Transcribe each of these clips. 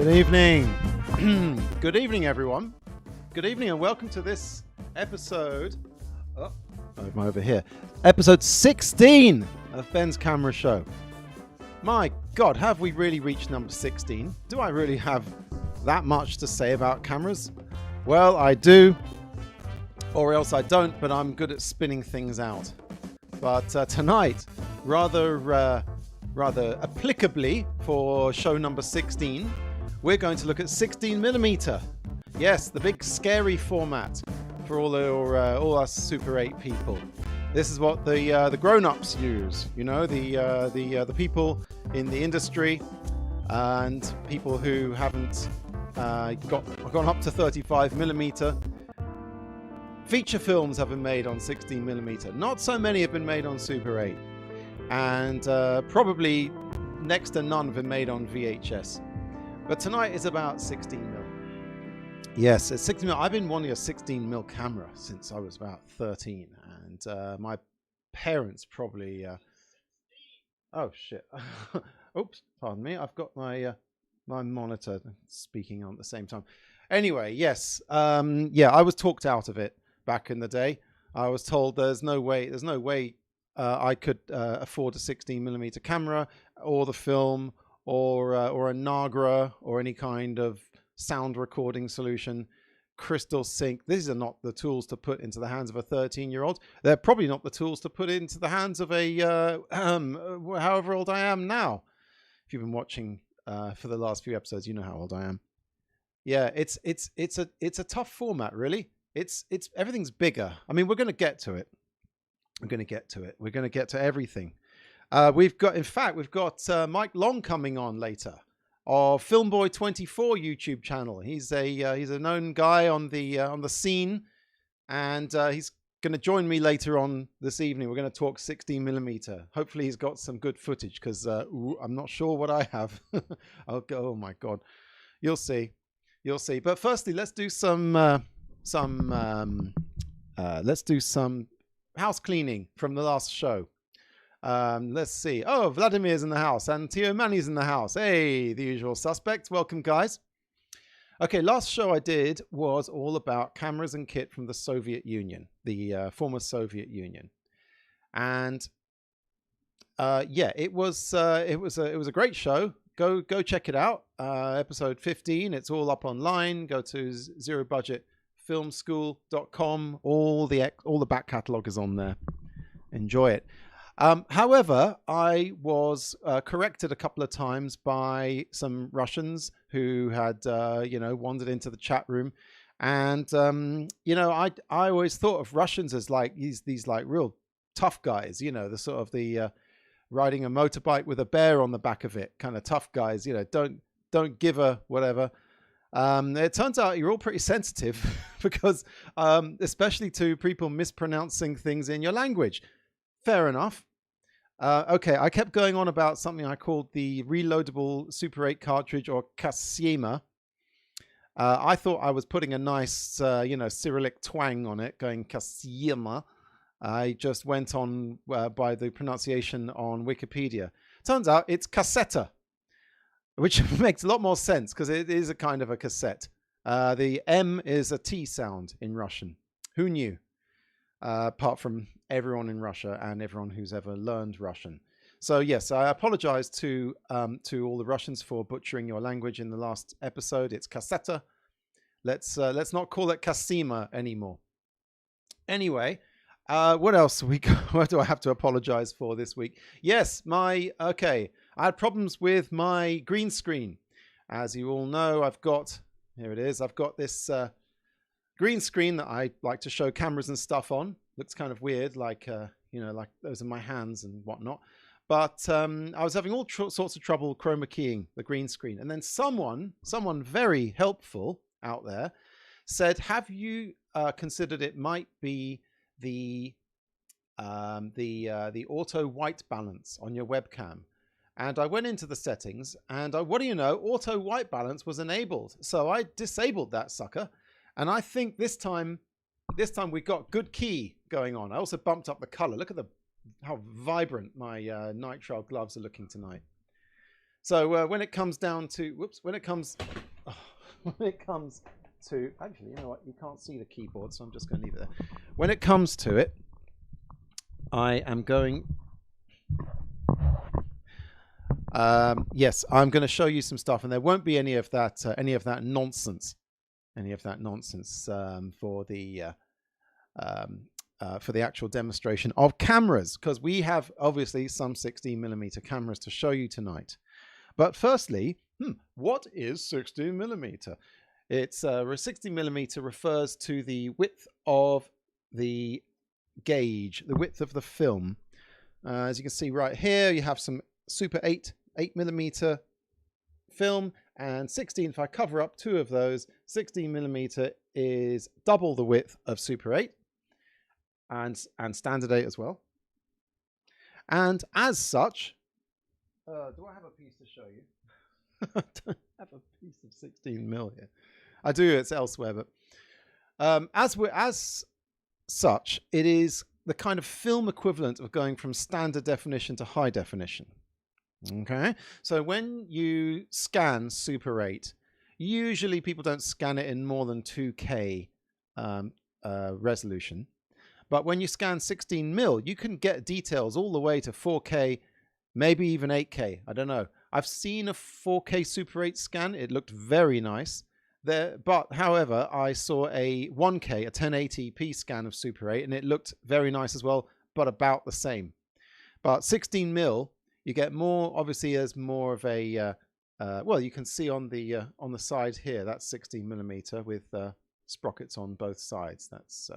Good evening. Good evening, everyone. Good evening, and welcome to this episode. Oh, I'm over here. Episode 16 of Ben's Camera Show. My God, have we really reached number 16? Do I really have that much to say about cameras? Well, I do, or else I don't, but I'm good at spinning things out. But tonight, rather applicably for show number 16, we're going to look at 16mm. Yes, the big scary format for all us Super 8 people. This is what the grown-ups use. You know, the people in the industry and people who haven't gone up to 35mm. Feature films have been made on 16mm. Not so many have been made on Super 8, and probably next to none have been made on VHS. But tonight is about 16mm. Yes, it's 16mm. I've been wanting a 16mm camera since I was about 13, and my parents probably. Oh shit! Oops, pardon me. I've got my monitor speaking on at the same time. Anyway, yes, I was talked out of it back in the day. I was told there's no way I could afford a 16mm camera or the film. Or a Nagra or any kind of sound recording solution, crystal sync. These are not the tools to put into the hands of a 13-year-old. They're probably not the tools to put into the hands of a however old I am now. If you've been watching for the last few episodes, you know how old I am. Yeah, it's a tough format, really. It's everything's bigger. I mean, we're going to get to it. We're going to get to everything. We've got Mike Long coming on later, of Filmboy24 YouTube channel. He's a known guy on the scene, and he's going to join me later on this evening. We're going to talk 16mm. Hopefully, he's got some good footage, because I'm not sure what I have. Oh my God, you'll see. But firstly, let's do some house cleaning from the last show. Let's see. Oh, Vladimir's in the house and Tio Mani's in the house. Hey, the usual suspects. Welcome, guys. Okay, last show I did was all about cameras and kit from the Soviet Union, the former Soviet Union, and it was a great show. Go check it out. Episode 15. It's all up online. Go to zerobudgetfilmschool.com. All the back catalogue is on there. Enjoy it. However, I was corrected a couple of times by some Russians who had, wandered into the chat room. And, I always thought of Russians as like these like real tough guys, the sort of the riding a motorbike with a bear on the back of it kind of tough guys, don't give a whatever. It turns out you're all pretty sensitive because especially to people mispronouncing things in your language. Fair enough. Okay, I kept going on about something I called the reloadable Super 8 cartridge, or Kasima. I thought I was putting a nice, Cyrillic twang on it, going Kasima. I just went on by the pronunciation on Wikipedia. Turns out it's cassetta, which makes a lot more sense because it is a kind of a cassette. The M is a T sound in Russian. Who knew? Apart from everyone in Russia and everyone who's ever learned Russian. So yes, I apologize to all the Russians for butchering your language in the last episode. It's cassetta. Let's not call it Kasima anymore. Anyway, what else what do I have to apologize for this week? Yes, I had problems with my green screen. As you all know, here it is. I've got this green screen that I like to show cameras and stuff on. Looks kind of weird, like you know, like those are my hands and whatnot. But I was having all sorts of trouble chroma keying the green screen. And then someone very helpful out there said, have you considered it might be the auto white balance on your webcam? And I went into the settings, and what do you know? Auto white balance was enabled. So I disabled that sucker. And I think this time we got good key going on. I also bumped up the color. Look at how vibrant my nitrile gloves are looking tonight. So when it comes down to, when it comes to, actually, you know what? You can't see the keyboard, so I'm just going to leave it there. When it comes to it, I am going. Yes, I'm going to show you some stuff, and there won't be any of that nonsense, for the actual demonstration of cameras, because we have obviously some 16mm cameras to show you tonight. But firstly, what is 16mm? It's 16mm refers to the width of the gauge, the width of the film. As you can see right here, you have some Super 8mm film, and 16. If I cover up two of those, 16mm is double the width of Super 8 and Standard 8 as well. And as such, do I have a piece to show you? I don't have a piece of 16mm here. I do, it's elsewhere, but as such, it is the kind of film equivalent of going from standard definition to high definition. Okay, so when you scan Super 8, usually people don't scan it in more than 2K resolution. But when you scan 16mm, you can get details all the way to 4K, maybe even 8K. I don't know. I've seen a 4K Super 8 scan. It looked very nice. But however, I saw a 1K, a 1080p scan of Super 8, and it looked very nice as well, but about the same. But 16mm, you get more, obviously, as more of a, well, you can see on the side here, that's 16mm with sprockets on both sides. That's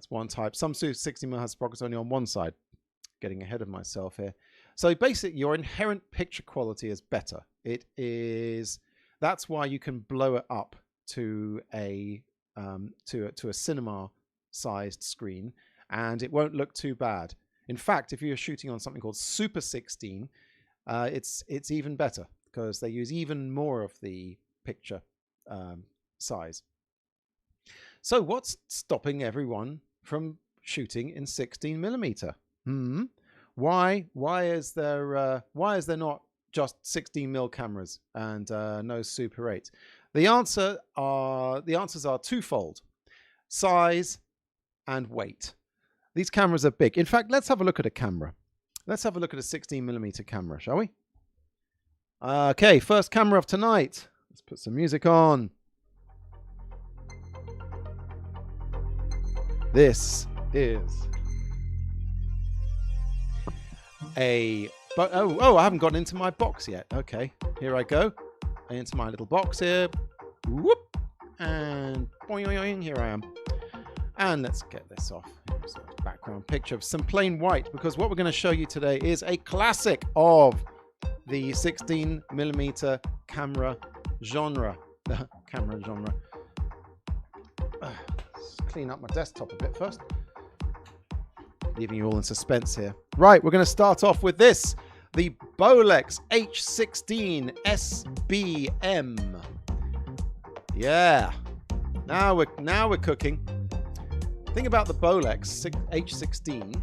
one type. Some 16mm has sprockets only on one side. Getting ahead of myself here. So basically, your inherent picture quality is better. It is. That's why you can blow it up to a cinema-sized screen, and it won't look too bad. In fact, if you're shooting on something called Super 16, it's even better because they use even more of the picture size. So what's stopping everyone from shooting in 16mm? Why is there not just 16mm cameras and no Super 8? The answers are twofold: size and weight. These cameras are big. In fact, let's have a look at a camera. Let's have a look at a 16mm camera, shall we? Okay, first camera of tonight. Let's put some music on. This is I haven't gotten into my box yet. Okay, here I go. Into my little box here. Whoop. And boing, here I am. And let's get this off. Here's a background picture of some plain white, because what we're going to show you today is a classic of the 16mm camera genre. Camera genre. Let's clean up my desktop a bit first. Leaving you all in suspense here. Right, we're going to start off with this. The Bolex H16 SBM. Yeah. Now we're cooking. The thing about the Bolex H16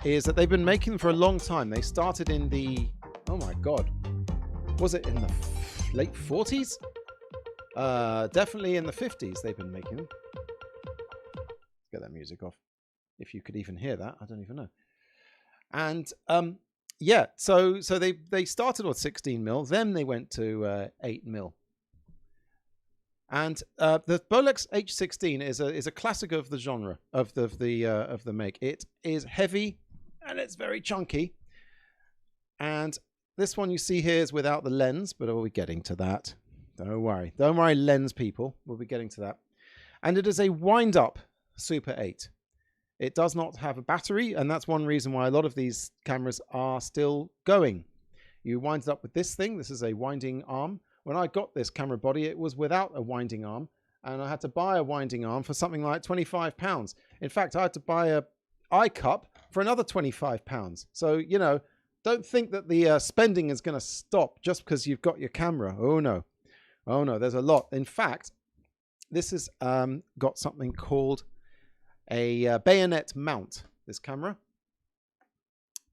is that they've been making them for a long time. They started in the, oh my God, was it in the late 40s? Definitely in the 50s they've been making them. Let's get that music off. If you could even hear that, I don't even know. And yeah, so they started with 16mm, then they went to 8mm. And the Bolex H16 is a classic of the genre of the make. It is heavy and it's very chunky. And this one you see here is without the lens, but we'll be getting to that. Don't worry, lens people. We'll be getting to that. And it is a wind-up Super 8. It does not have a battery, and that's one reason why a lot of these cameras are still going. You wind it up with this thing. This is a winding arm. When I got this camera body, it was without a winding arm, and I had to buy a winding arm for something like £25. In fact, I had to buy a eye cup for another £25. So, you know, don't think that the spending is going to stop just because you've got your camera. Oh, no. Oh, no, there's a lot. In fact, this has got something called a bayonet mount, this camera.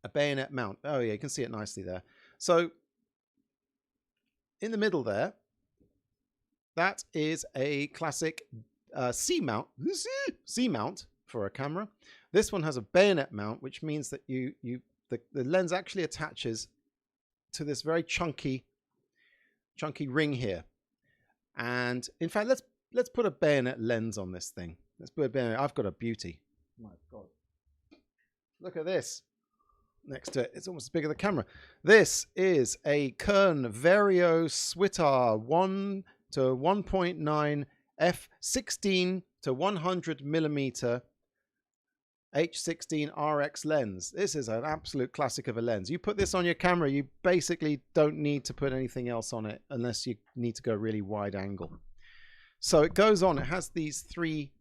A bayonet mount. Oh, yeah, you can see it nicely there. So, in the middle there, that is a classic C mount for a camera. This one has a bayonet mount, which means that the lens actually attaches to this very chunky ring here. And in fact, let's put a bayonet lens on this thing. Let's put a bayonet. I've got a beauty. My God, look at this. Next to it, it's almost as big as the camera. This is a Kern Vario Switar 1 to 1.9 f16 to 100 millimeter H16 RX lens. This is an absolute classic of a lens. You put this on your camera, you basically don't need to put anything else on it unless you need to go really wide angle. So it goes on. It has these three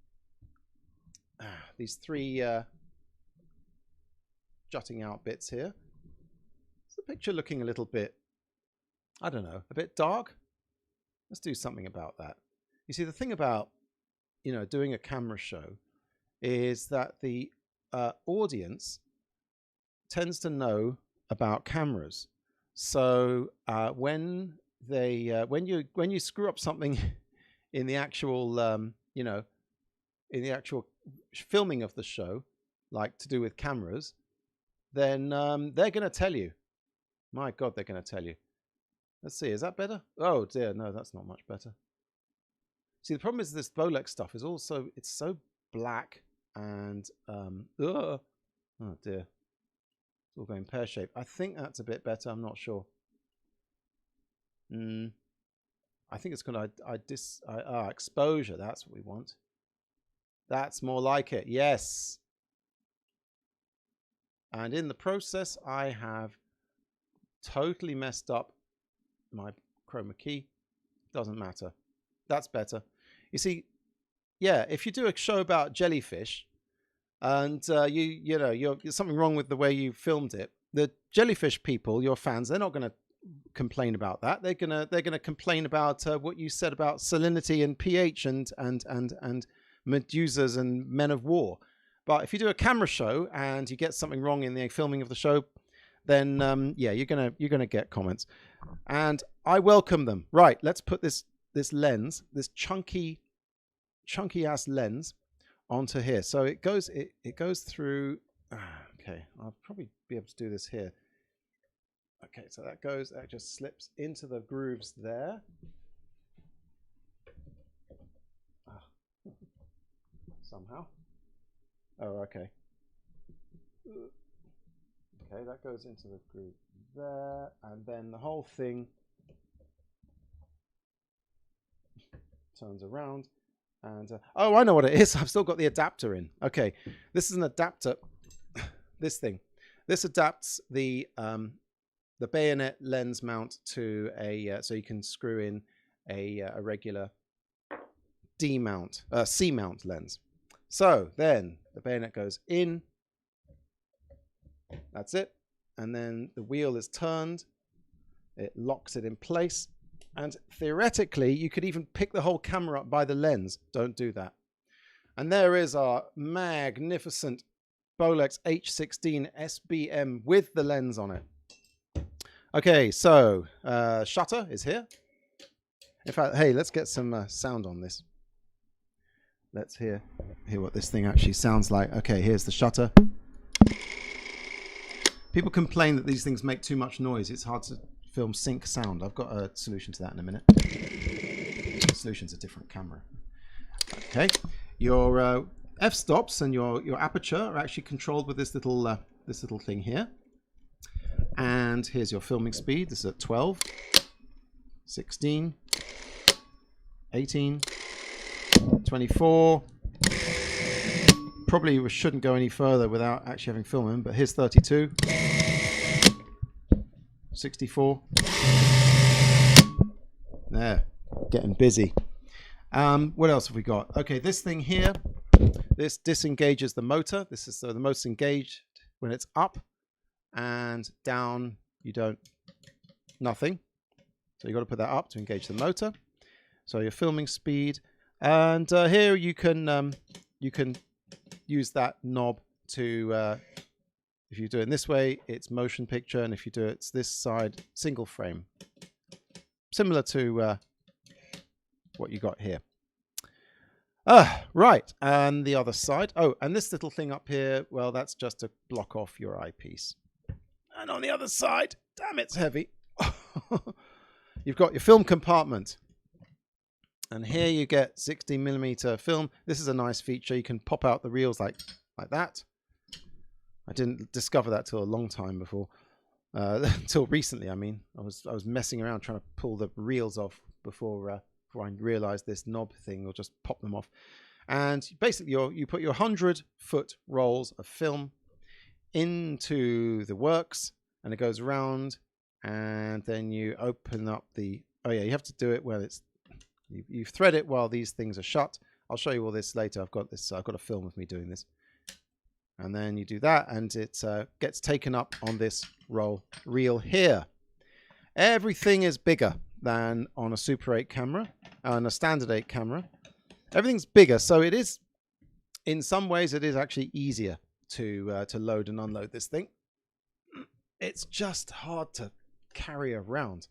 jutting out bits here. Is the picture looking a little bit, I don't know, a bit dark? Let's do something about that. You see, the thing about, you know, doing a camera show is that the audience tends to know about cameras. So when you screw up something in the actual you know, in the actual filming of the show, like to do with cameras, then they're going to tell you. My God, they're going to tell you. Let's see, is that better? Oh dear, no, that's not much better. See, the problem is this Bolex stuff is also, it's so black and, oh dear, it's all going pear-shaped. I think that's a bit better, I'm not sure. I think it's going to, exposure, that's what we want. That's more like it, yes. And in the process, I have totally messed up my chroma key. Doesn't matter. That's better. You see, yeah, if you do a show about jellyfish and you know, there's something wrong with the way you filmed it, the jellyfish people, your fans, they're not going to complain about that. They're gonna complain about what you said about salinity and pH and medusas and men of war. But if you do a camera show and you get something wrong in the filming of the show, then yeah, you're gonna get comments, and I welcome them. Right, let's put this lens, this chunky ass lens, onto here. So it goes through. Okay, I'll probably be able to do this here. Okay, so that just slips into the grooves there. Somehow. Oh, okay. Okay, that goes into the groove there, and then the whole thing turns around, and oh, I know what it is. I've still got the adapter in. Okay, this is an adapter. This adapts the bayonet lens mount to a so you can screw in a regular C mount lens. So then the bayonet goes in. That's it. And then the wheel is turned. It locks it in place. And theoretically, you could even pick the whole camera up by the lens. Don't do that. And there is our magnificent Bolex H16 SBM with the lens on it. Okay, so shutter is here. In fact, hey, let's get some sound on this. Let's hear what this thing actually sounds like. Okay, here's the shutter. People complain that these things make too much noise. It's hard to film sync sound. I've got a solution to that in a minute. The solution's a different camera. Okay, your f-stops and your aperture are actually controlled with this little thing here. And here's your filming speed. This is at 12, 16, 18, 24. probably shouldn't go any further without actually having film in, but here's 32, 64. There, getting busy. What else have we got? Okay, this thing here, this disengages the motor. This is the most engaged when it's up, and down you don't, nothing. So you've got to put that up to engage the motor. So your filming speed, and here you can use that knob to, if you do it this way, it's motion picture, and if you do it this side, single frame. Similar to what you got here. Right, and the other side. Oh, and this little thing up here, well, that's just to block off your eyepiece. And on the other side, damn, it's heavy. You've got your film compartment. And here you get 16mm film. This is a nice feature. You can pop out the reels like that. I didn't discover that till a long time before. Until recently, I mean. I was messing around trying to pull the reels off before I realized this knob thing will just pop them off. And basically you put your 100-foot rolls of film into the works, and it goes around, and then you open up the, oh yeah, you have to do it when it's, you thread it while these things are shut. I'll show you all this later. I've got a film of me doing this. And then you do that, and it gets taken up on this reel here. Everything is bigger than on a Super 8 camera, on a standard 8 camera. Everything's bigger, so it is, in some ways, it is actually easier to load and unload this thing. It's just hard to carry around.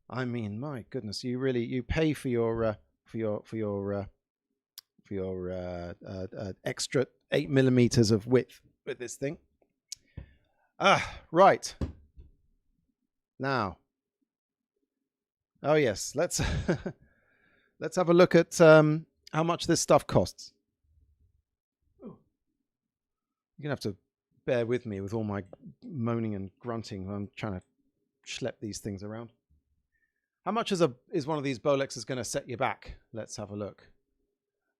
I mean, my goodness, you pay for your extra 8mm of width with this thing. Right. Now, oh yes, let's let's have a look at how much this stuff costs. You're gonna have to bear with me with all my moaning and grunting when I'm trying to schlep these things around. How much is one of these Bolexes going to set you back? Let's have a look.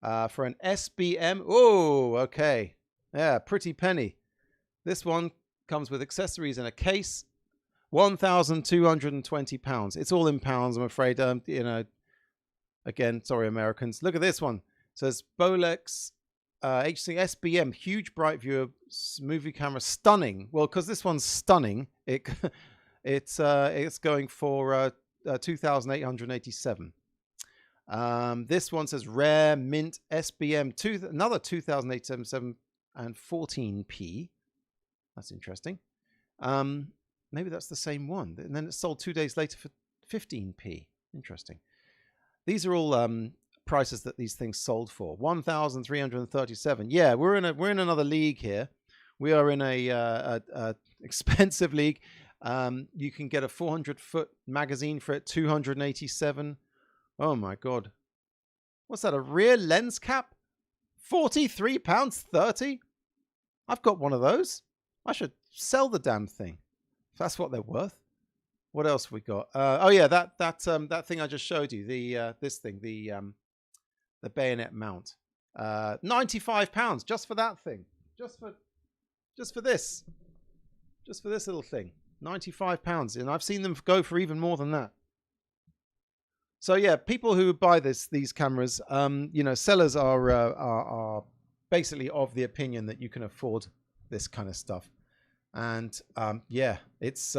For an SBM, oh, okay, yeah, pretty penny. This one comes with accessories and a case. £1,220. It's all in pounds, I'm afraid. You know, again, sorry, Americans. Look at this one. It says Bolex HC SBM, huge bright viewer movie camera, stunning. Well, because this one's stunning, it's going for 2,887. This one says rare mint SBM, another 2,877 and 14p. That's interesting. Maybe that's the same one. And then it's sold 2 days later for 15p. Interesting. These are all prices that these things sold for. 1,337. Yeah, we're in another league here. We are in a expensive league. You can get a 400-foot magazine for it, 287. Oh my God. What's that, a rear lens cap? £43.30? I've got one of those. I should sell the damn thing. If that's what they're worth. What else have we got? Oh yeah, that thing I just showed you. This thing, the bayonet mount. £95 just for that thing. Just for this. Just for this little thing. £95, and I've seen them go for even more than that. So yeah, people who buy these cameras, you know, sellers are basically of the opinion that you can afford this kind of stuff, and yeah, it's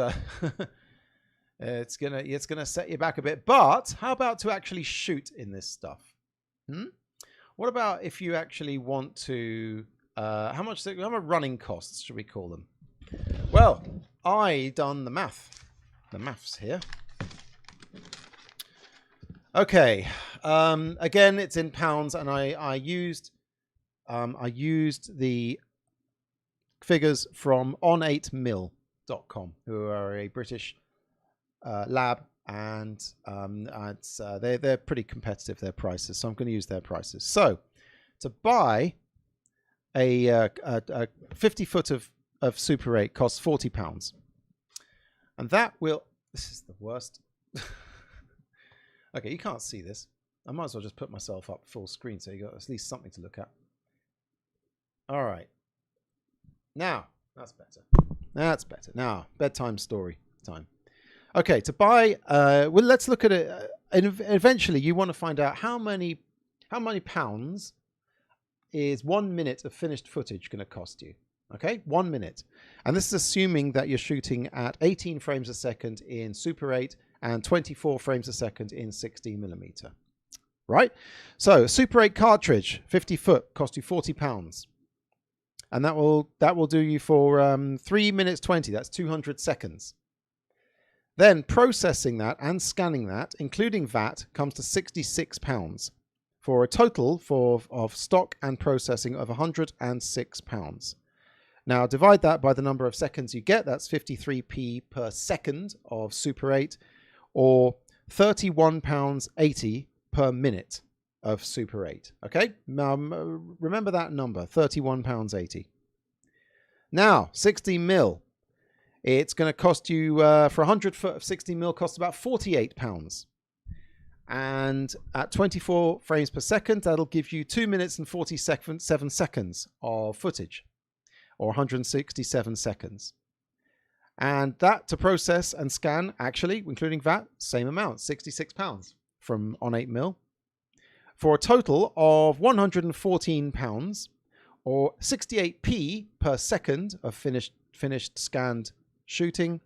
it's gonna set you back a bit. But how about to actually shoot in this stuff? What about if you actually want to? How much running costs should we call them? Well, I done the maths here. Okay, again, it's in pounds, and I used the figures from on8mil.com, who are a British lab, and they're pretty competitive, their prices. So I'm going to use their prices. So to buy a 50 foot of Super 8 costs £40, and that will. This is the worst. Okay, you can't see this. I might as well just put myself up full screen so you got at least something to look at. All right. Now, that's better. That's better. Now, bedtime story time. Okay, to buy, well, let's look at it. And eventually, you want to find out how many pounds is 1 minute of finished footage going to cost you. Okay, 1 minute. And this is assuming that you're shooting at 18 frames a second in Super 8 and 24 frames a second in 16mm. Right? So, Super 8 cartridge, 50 foot, cost you £40. And that will do you for 3 minutes 20. That's 200 seconds. Then processing that and scanning that, including VAT, comes to £66 for a total of stock and processing of £106. Now divide that by the number of seconds you get. That's 53p per second of Super 8, or £31.80 per minute of Super 8. Okay, remember that number, £31.80. Now 16mm. It's going to cost you, for 100 foot of 16mm, costs about £48. And at 24 frames per second, that'll give you 2 minutes and 47 seconds of footage, or 167 seconds. And that to process and scan, actually, including VAT, same amount, £66 on 8mm, for a total of £114, or 68p per second of finished scanned shooting,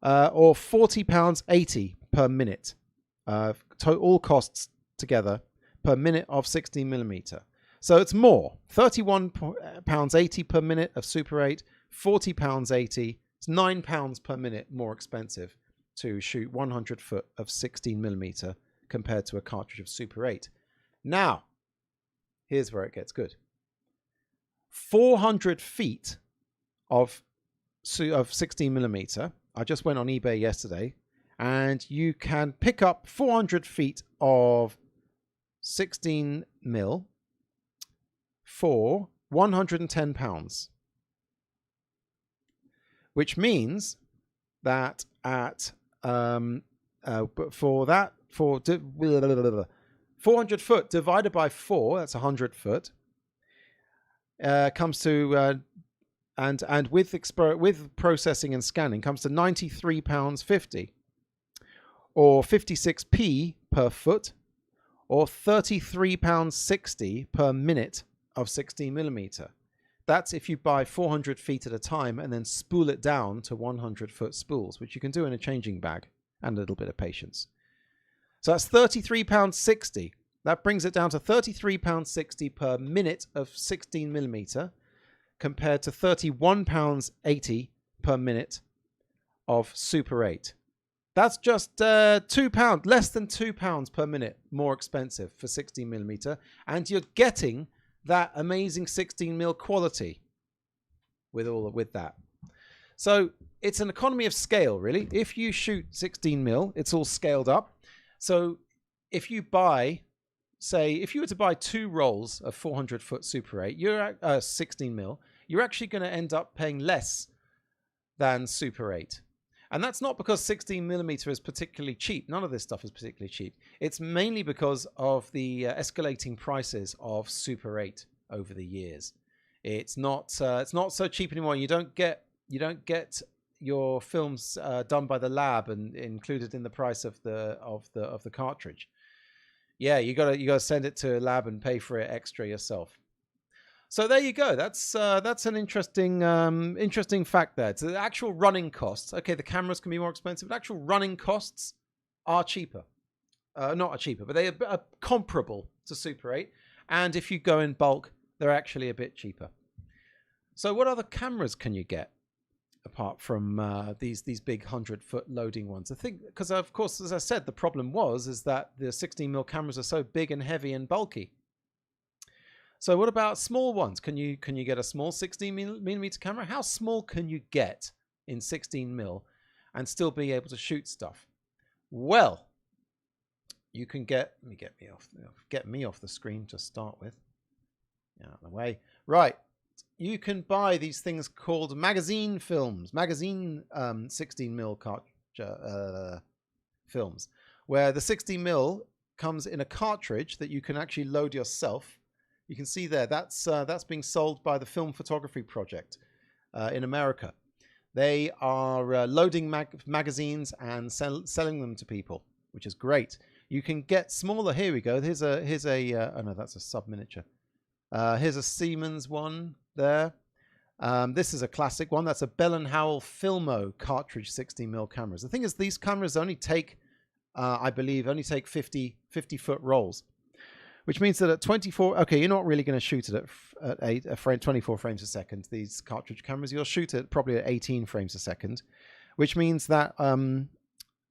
or £40.80 per minute, all costs together per minute of 16mm. So it's more, £31.80 per minute of Super 8, £40.80. It's £9 per minute more expensive to shoot 100 foot of 16mm compared to a cartridge of Super 8. Now, here's where it gets good. 400 feet of 16mm. I just went on eBay yesterday, and you can pick up 400 feet of 16mm for £110, which means that at for 400 foot divided by 4, that's 100 foot, comes to and with processing and scanning comes to £93.50, or 56p per foot, or £33.60 per minute of 16mm. That's if you buy 400 feet at a time and then spool it down to 100 foot spools, which you can do in a changing bag and a little bit of patience. So that's £33.60. That brings it down to £33.60 per minute of 16mm, compared to £31.80 per minute of Super 8. That's just £2, less than £2 per minute more expensive for 16mm, and you're getting that amazing 16mm quality with that. So it's an economy of scale, really. If you shoot 16mm, it's all scaled up. So if you buy, say, if you were to buy 2 rolls of 400 foot Super 8, you're at 16mm, you're actually going to end up paying less than Super 8. And that's not because 16mm is particularly cheap. None of this stuff is particularly cheap. It's mainly because of the escalating prices of Super 8 over the years. It's not so cheap anymore. You don't get your films done by the lab and included in the price of the cartridge. Yeah, you gotta send it to a lab and pay for it extra yourself. So there you go. That's an interesting fact there. So the actual running costs. Okay, the cameras can be more expensive, but actual running costs are cheaper. Not cheaper, but they are comparable to Super 8. And if you go in bulk, they're actually a bit cheaper. So what other cameras can you get apart from these big 100-foot loading ones? I think because of course, as I said, the problem is that the 16mm cameras are so big and heavy and bulky. So what about small ones? Can you get a small 16mm camera? How small can you get in 16mm and still be able to shoot stuff? Well, you can get me off the screen to start with. Out of the way. Right. You can buy these things called magazine films, 16mm films, where the 16mm comes in a cartridge that you can actually load yourself. You can see there, that's being sold by the Film Photography Project in America. They are loading magazines and selling them to people, which is great. You can get smaller. Here we go. Here's a oh no, that's a sub miniature. Here's a Siemens one there. This is a classic one. That's a Bell & Howell Filmo cartridge 16mm cameras. The thing is, these cameras only take, I believe, 50-foot rolls, which means that at 24, okay, you're not really going to shoot it at 24 frames a second. These cartridge cameras, you'll shoot it probably at 18 frames a second, which means that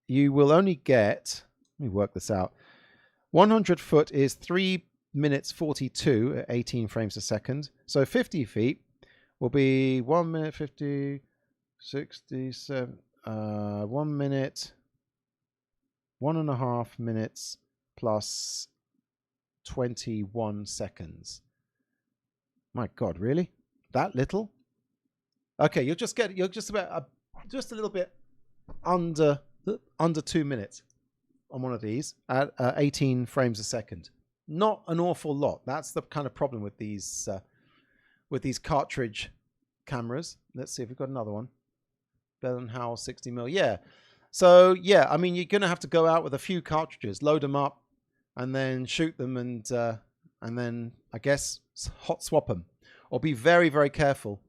you will only get, let me work this out, 100 foot is 3 minutes 42 at 18 frames a second. So 50 feet will be 1 minute 50, 67, 1 minute, 1.5 minutes plus 21 seconds. My God, really? That little? Okay, you'll just about just a little bit under 2 minutes on one of these at 18 frames a second. Not an awful lot. That's the kind of problem with these cartridge cameras. Let's see if we've got another one. Bell & Howell 60mm. Yeah. So yeah, I mean, you're going to have to go out with a few cartridges, load them up, and then shoot them, and then I guess hot swap them, or be very, very careful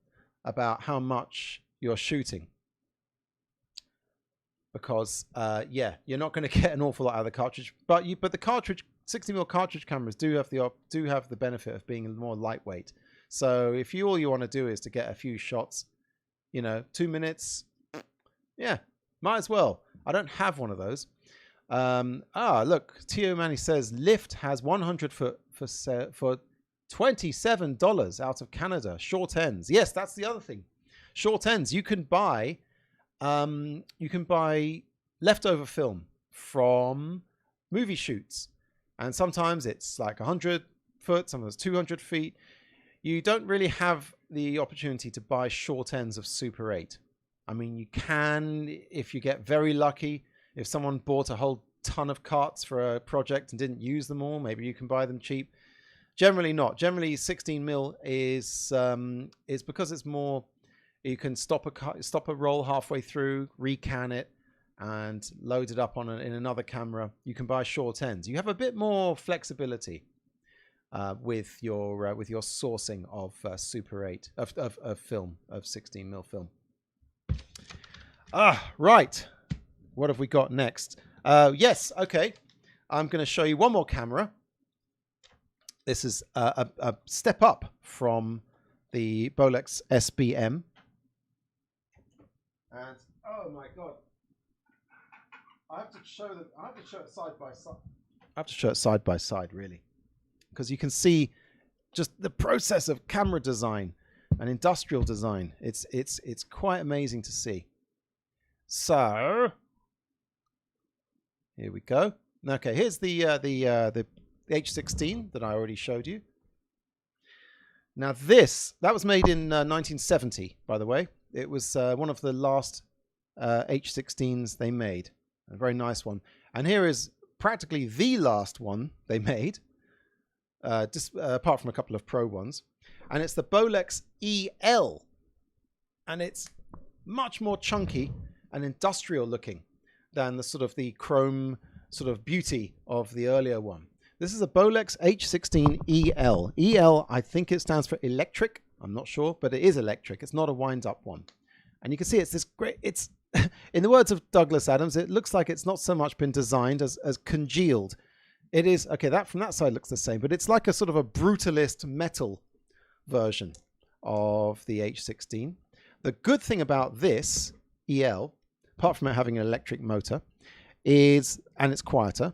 about how much you're shooting, because yeah, you're not going to get an awful lot out of the cartridge. But the cartridge 60mm cartridge cameras do have the benefit of being more lightweight. So if all you want to do is to get a few shots, 2 minutes, yeah, might as well. I don't have one of those. Look, Tio Manny says Lift has 100 foot for $27 out of Canada. Short ends. Yes, that's the other thing. Short ends. You can buy leftover film from movie shoots, and sometimes it's like 100 foot, sometimes 200 feet. You don't really have the opportunity to buy short ends of Super 8. I mean, you can if you get very lucky. If someone bought a whole ton of carts for a project and didn't use them all, maybe you can buy them cheap. Generally not. Generally 16mm is because it's more, you can stop a roll halfway through, recan it, and load it up in another camera. You can buy short ends. You have a bit more flexibility with your sourcing of Super 8 of film, of 16mm film. Right. What have we got next? Yes, okay. I'm going to show you one more camera. This is a step up from the Bolex SBM. And oh my God, I have to show it side by side. I have to show it side by side, really, because you can see just the process of camera design and industrial design. It's quite amazing to see. So here we go. Okay, here's the H16 that I already showed you. Now that was made in 1970, by the way. It was one of the last H16s they made. A very nice one. And here is practically the last one they made, apart from a couple of Pro ones. And it's the Bolex EL. And it's much more chunky and industrial looking than the chrome sort of beauty of the earlier one. This is a Bolex H16 EL. EL, I think it stands for electric. I'm not sure, but it is electric. It's not a wind-up one. And you can see it's this great, it's, in the words of Douglas Adams, it looks like it's not so much been designed as congealed. It is, okay, that from that side looks the same, but it's like a sort of a brutalist metal version of the H16. The good thing about this EL, apart from it having an electric motor, and it's quieter,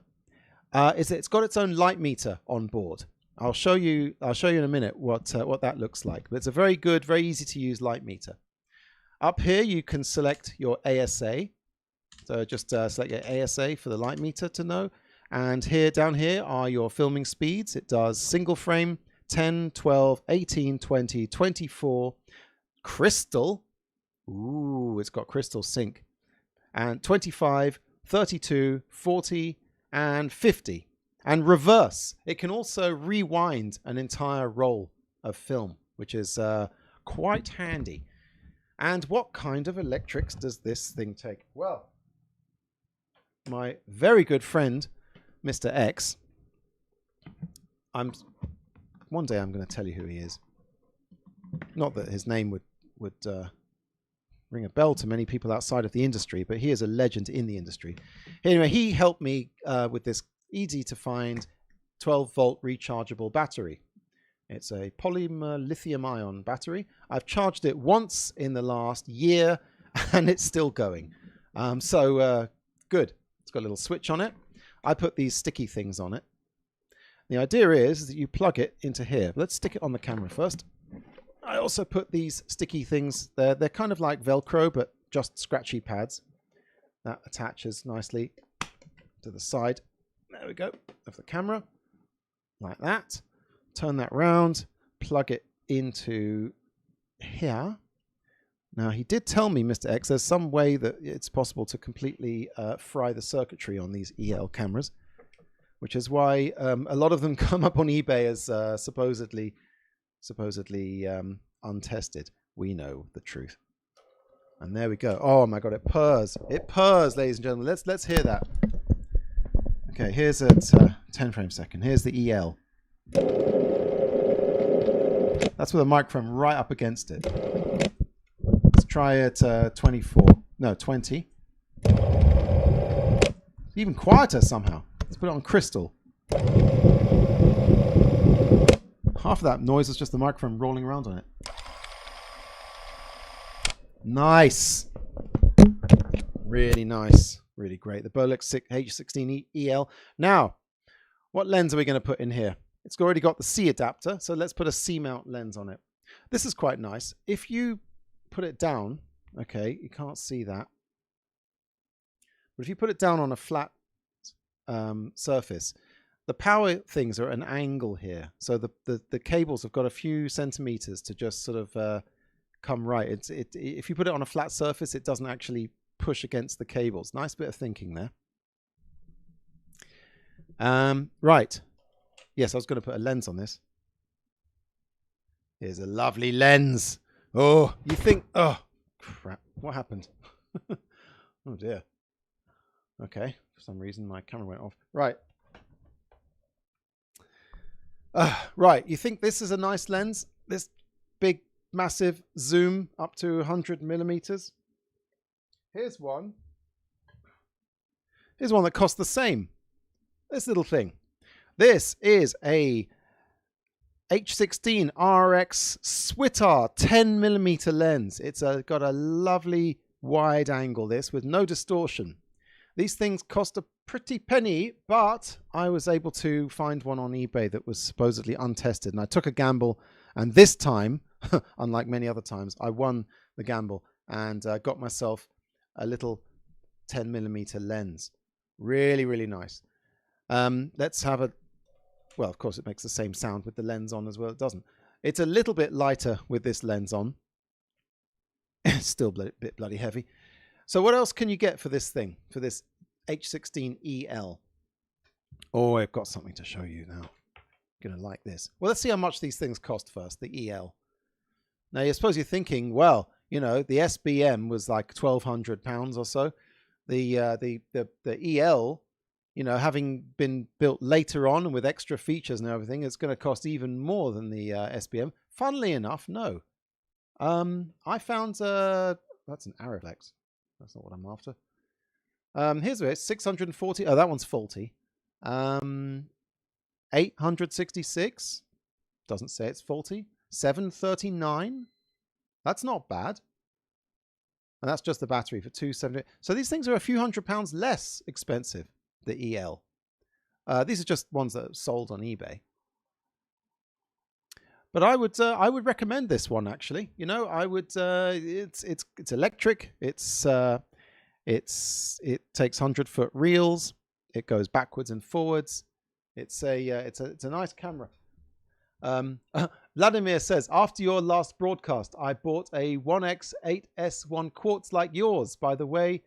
is that it's got its own light meter on board. I'll show you in a minute what that looks like. But it's a very good, very easy to use light meter. Up here you can select your ASA. So just select your ASA for the light meter to know. And down here are your filming speeds. It does single frame, 10, 12, 18, 20, 24, crystal. Ooh, it's got crystal sync. And 25, 32, 40, and 50. And reverse. It can also rewind an entire roll of film, which is quite handy. And what kind of electrics does this thing take? Well, my very good friend, Mr. X, one day I'm going to tell you who he is. Not that his name would ring a bell to many people outside of the industry, but he is a legend in the industry. Anyway, he helped me with this easy to find 12-volt rechargeable battery. It's a polymer lithium-ion battery. I've charged it once in the last year, and it's still going. Good. It's got a little switch on it. I put these sticky things on it. The idea is that you plug it into here. Let's stick it on the camera first. I also put these sticky things there. They're kind of like Velcro, but just scratchy pads. That attaches nicely to the side. There we go, of the camera. Like that. Turn that round. Plug it into here. Now, he did tell me, Mr. X, there's some way that it's possible to completely fry the circuitry on these EL cameras, which is why a lot of them come up on eBay as supposedly untested. We know the truth. And there we go. Oh my God, it purrs. It purrs, ladies and gentlemen. Let's hear that. Okay, here's at 10 frames a second. Here's the EL. That's with a microphone right up against it. Let's try it 20. Even quieter somehow. Let's put it on crystal. Half of that noise was just the microphone rolling around on it. Nice. Really nice. Really great. The Bolex H16 EL. Now, what lens are we going to put in here? It's already got the C adapter, so let's put a C-mount lens on it. This is quite nice. If you put it down, okay, you can't see that. But if you put it down on a flat surface, the power things are at an angle here. So the cables have got a few centimeters to just sort of come right. If you put it on a flat surface, it doesn't actually push against the cables. Nice bit of thinking there. Right. Yes, I was going to put a lens on this. Here's a lovely lens. Oh, you think... Oh, crap. What happened? Oh, dear. Okay. For some reason, my camera went off. Right. Right. You think this is a nice lens? This big, massive zoom up to 100 millimeters? Here's one. Here's one that costs the same. This little thing. This is a H16 RX Switar 10 millimeter lens. It's got a lovely wide angle, this, with no distortion. These things cost a pretty penny, but I was able to find one on eBay that was supposedly untested, and I took a gamble, and this time, unlike many other times, I won the gamble and got myself a little 10 millimeter lens. Really, really nice. Let's have a... Well, of course, it makes the same sound with the lens on as well. It doesn't. It's a little bit lighter with this lens on. It's still a bit bloody heavy. So what else can you get for this thing, for this H16 EL? Oh, I've got something to show you now. You're going to like this. Well, let's see how much these things cost first, the EL. Now, I suppose you're thinking, well, you know, the SBM was like £1,200 or so. The EL... You know, having been built later on and with extra features and everything, it's going to cost even more than the SBM. Funnily enough, no. I found... that's an Ariflex. That's not what I'm after. Here's where it's 640. Oh, that one's faulty. 866. Doesn't say it's faulty. 739. That's not bad. And that's just the battery for 270. So these things are a few £100 less expensive. The EL. These are just ones that are sold on eBay. But I would recommend this one actually. You know, I would. It's electric. It takes 100-foot reels. It goes backwards and forwards. It's a nice camera. Vladimir says, after your last broadcast, I bought a 1X 8S1 quartz like yours. By the way,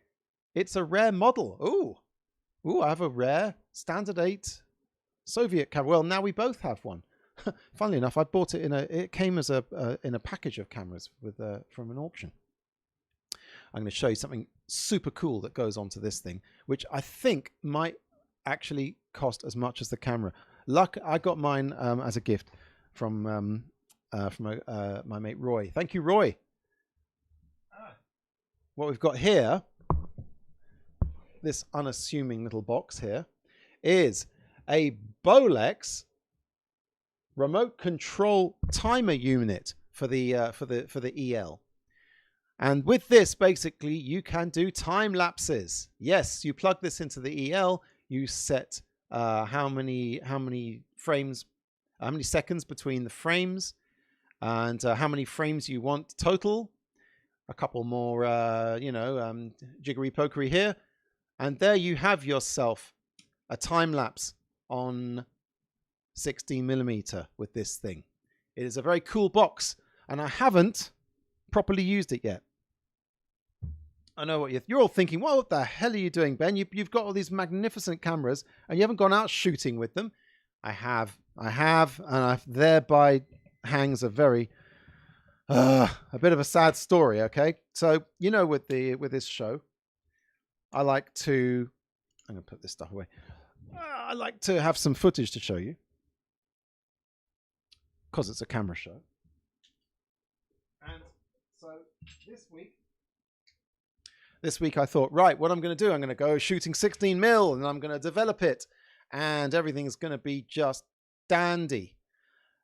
it's a rare model. Ooh, I have a rare standard 8 Soviet camera. Well, now we both have one. Funnily enough, I bought it it came as in a package of cameras with from an auction. I'm going to show you something super cool that goes onto this thing, which I think might actually cost as much as the camera. I got mine as a gift from my mate Roy. Thank you, Roy. What we've got here, this unassuming little box here, is a Bolex remote control timer unit for the EL. And with this, basically, you can do time lapses. Yes, you plug this into the EL, you set how many frames, how many seconds between the frames, and how many frames you want total. A couple more, jiggery pokery here, and there you have yourself a time lapse on 16mm with this thing. It is a very cool box, and I haven't properly used it yet. I know what you're all thinking. What the hell are you doing, Ben? You've got all these magnificent cameras, and you haven't gone out shooting with them. I have, and I've thereby hangs a very a bit of a sad story. Okay, so with this show, I like to. I'm gonna put this stuff away. I like to have some footage to show you because it's a camera show. And so this week I thought, right, what I'm going to do, I'm going to go shooting 16mm and I'm going to develop it, and everything's going to be just dandy.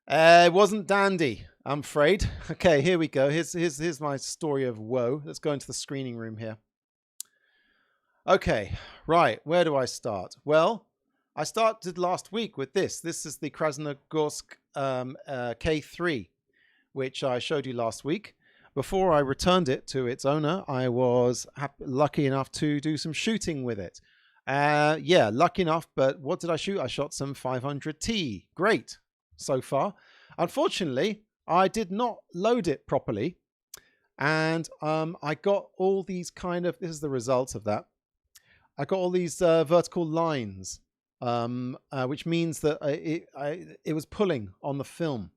It wasn't dandy, I'm afraid. Okay, here we go. Here's my story of woe. Let's go into the screening room here. Okay, right, where do I start? Well, I started last week with this. This is the Krasnogorsk K3, which I showed you last week. Before I returned it to its owner, I was lucky enough to do some shooting with it. Yeah, lucky enough, but what did I shoot? I shot some 500T. Great so far. Unfortunately, I did not load it properly, and I got all these this is the result of that. I got all these vertical lines, which means that it was pulling on the film.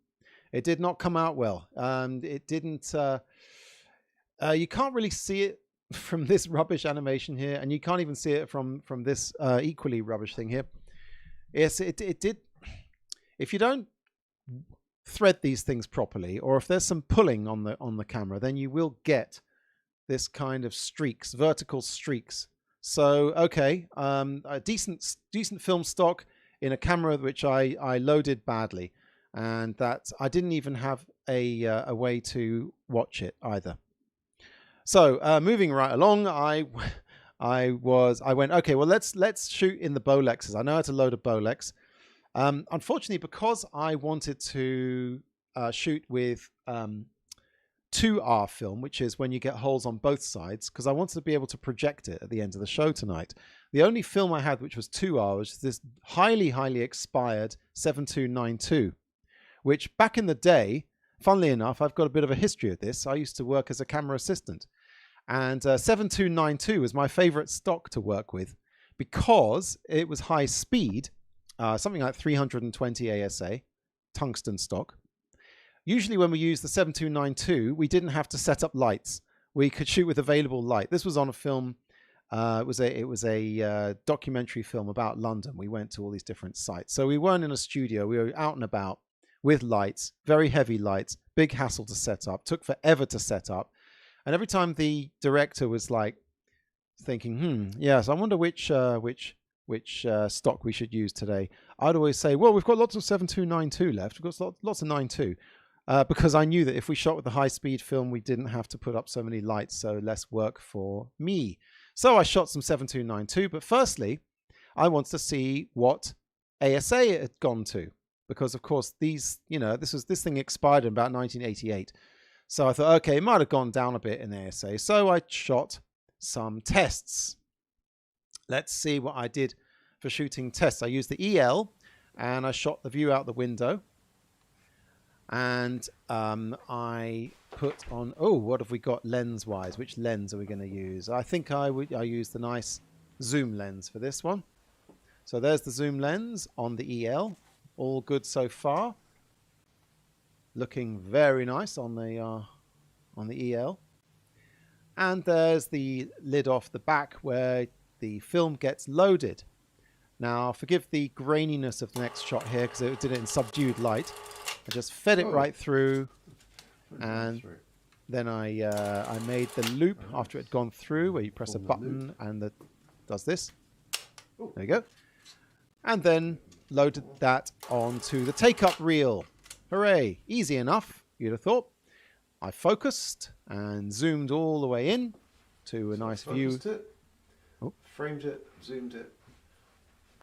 It did not come out well. It didn't. You can't really see it from this rubbish animation here, and you can't even see it from this equally rubbish thing here. Yes, it did. If you don't thread these things properly, or if there's some pulling on the camera, then you will get this kind of streaks, vertical streaks. So okay, a decent film stock in a camera which I loaded badly. And that I didn't even have a way to watch it either. So moving right along, I went, okay, well let's shoot in the Bolexes. I know how to load a Bolex. Unfortunately, because I wanted to shoot with 2R film, which is when you get holes on both sides, because I wanted to be able to project it at the end of the show tonight. The only film I had which was 2R was this highly expired 7292. Which back in the day, funnily enough, I've got a bit of a history of this. I used to work as a camera assistant. And 7292 was my favorite stock to work with because it was high speed, something like 320 ASA, tungsten stock. Usually when we used the 7292, we didn't have to set up lights. We could shoot with available light. This was on a film. It was a documentary film about London. We went to all these different sites. So we weren't in a studio. We were out and about with lights, very heavy lights, big hassle to set up, took forever to set up. And every time the director was like thinking, yes, I wonder which stock we should use today, I'd always say, well, we've got lots of 7292 left. We've got lots of 92. Because I knew that if we shot with the high-speed film, we didn't have to put up so many lights, so less work for me. So I shot some 7292, but firstly, I wanted to see what ASA it had gone to. Because of course this thing expired in about 1988, so I thought, okay, it might have gone down a bit in ASA. So I shot some tests. Let's see what I did for shooting tests. I used the EL and I shot the view out the window, and I put on. Oh, what have we got lens wise? Which lens are we going to use? I think I used the nice zoom lens for this one. So there's the zoom lens on the EL. All good so far. Looking very nice on the EL. And there's the lid off the back where the film gets loaded. Now, forgive the graininess of the next shot here because it did it in subdued light. I just fed it right through, and then I made the loop after it had gone through, where you press a button and it does this. There you go. And then loaded that onto the take-up reel. Hooray! Easy enough, you'd have thought. I focused and zoomed all the way in to a nice view. Framed it, zoomed it,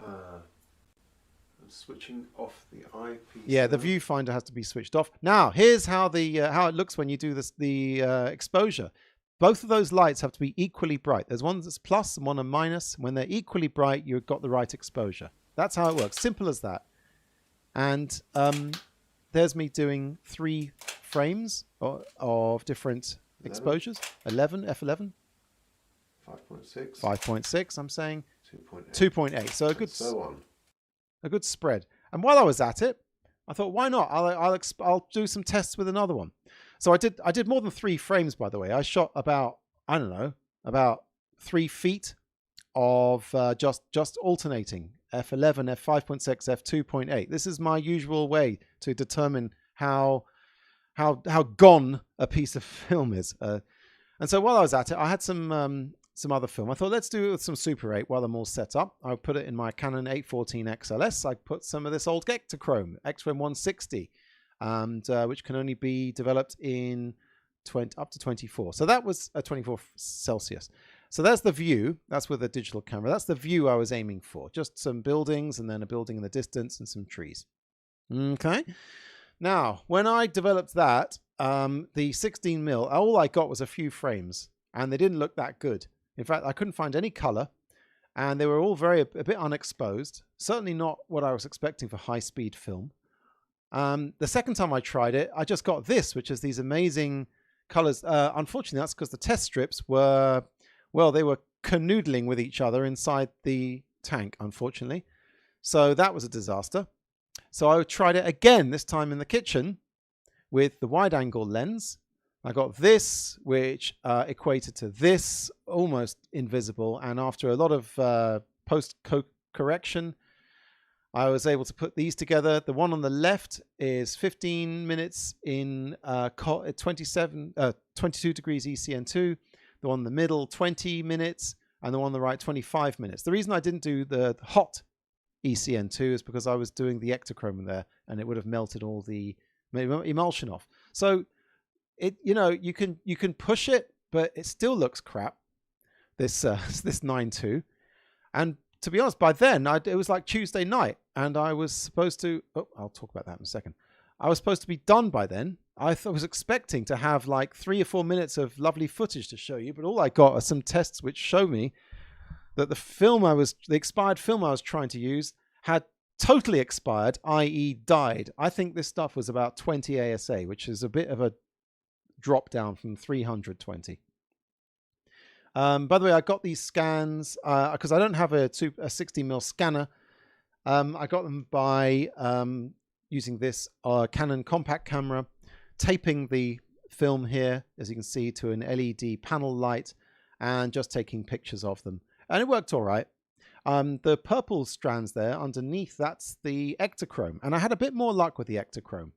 and switching off the eyepiece. Yeah, the viewfinder has to be switched off. Now, here's how it looks when you do this, the exposure. Both of those lights have to be equally bright. There's one that's plus and one a minus. When they're equally bright, you've got the right exposure. That's how it works. Simple as that. And there's me doing 3 frames of different exposures. 11, F11. 5.6. 5.6, I'm saying. 2.8. 2.8. So a good so spread. And while I was at it, I thought, why not? I'll do some tests with another one. So I did more than 3 frames, by the way. I shot about 3 feet of just alternating F11, F5.6, F2.8. This is my usual way to determine how gone a piece of film is. And so while I was at it, I had some other film. I thought, let's do it with some Super 8 while I'm all set up. I put it in my Canon 814 XLS. I put some of this old Ektachrome, Xtreme 160, and which can only be developed in up to 24. So that was a 24 Celsius. So there's the view. That's with a digital camera. That's the view I was aiming for. Just some buildings and then a building in the distance and some trees. Okay. Now, when I developed that, the 16mm, all I got was a few frames, and they didn't look that good. In fact, I couldn't find any color, and they were all a bit unexposed. Certainly not what I was expecting for high-speed film. The second time I tried it, I just got this, which is these amazing colors. Unfortunately, that's because the test strips were, well, they were canoodling with each other inside the tank, unfortunately. So that was a disaster. So I tried it again, this time in the kitchen, with the wide-angle lens. I got this, which equated to this, almost invisible. And after a lot of post-correction, I was able to put these together. The one on the left is 15 minutes in 22 degrees ECN2. The one in the middle, 20 minutes. And the one on the right, 25 minutes. The reason I didn't do the hot ECN2 is because I was doing the Ektachrome there, and it would have melted all the emulsion off. So you can push it, but it still looks crap. This 9.2, and to be honest, by then it was like Tuesday night, and I was supposed to. Oh, I'll talk about that in a second. I was supposed to be done by then. I was expecting to have like 3 or 4 minutes of lovely footage to show you, but all I got are some tests which show me that the expired film I was trying to use had totally expired, i.e. died. I think this stuff was about 20 ASA, which is a bit of a drop down from 320. By the way, I got these scans because I don't have a 60mm scanner. I got them by using this Canon compact camera, taping the film here, as you can see, to an LED panel light, and just taking pictures of them. And it worked all right. The purple strands there underneath, that's the Ektachrome. And I had a bit more luck with the Ektachrome.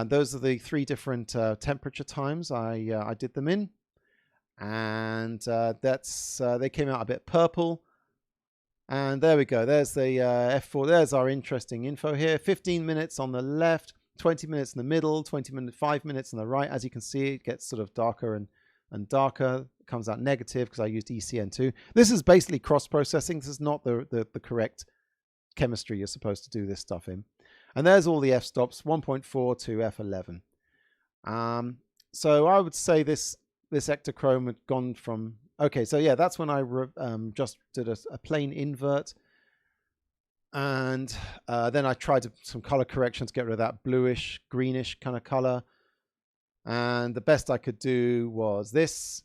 Those are the 3 different temperature times I did them in. And they came out a bit purple. And there we go. There's the F4. There's our interesting info here. 15 minutes on the left, 20 minutes in the middle, 5 minutes on the right. As you can see, it gets sort of darker and darker. It comes out negative because I used ECN2. This is basically cross-processing. This is not the correct chemistry you're supposed to do this stuff in. And there's all the f-stops, 1.4 to F11. So I would say this Ektachrome had gone from... Okay, so yeah, that's when I just did a plain invert. And then I tried some color correction to get rid of that bluish, greenish kind of color. And the best I could do was this.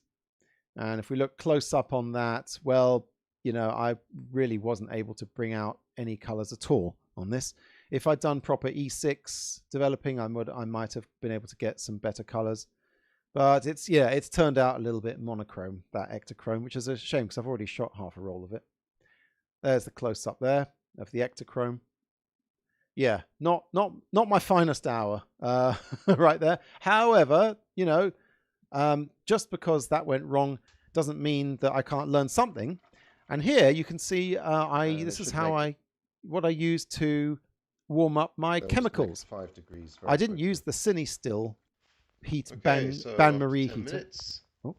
And if we look close up on that, well, I really wasn't able to bring out any colors at all on this. If I'd done proper E6 developing, I might have been able to get some better colors. But it's turned out a little bit monochrome, that Ektachrome, which is a shame because I've already shot half a roll of it. There's the close up there of the Ektachrome. Yeah, not my finest hour right there. However, just because that went wrong doesn't mean that I can't learn something. And here you can see this is what I use to warm up my chemicals. 5 degrees. I didn't use the Cine Still heat So Ban Marie after 10 heater. minutes, Oh.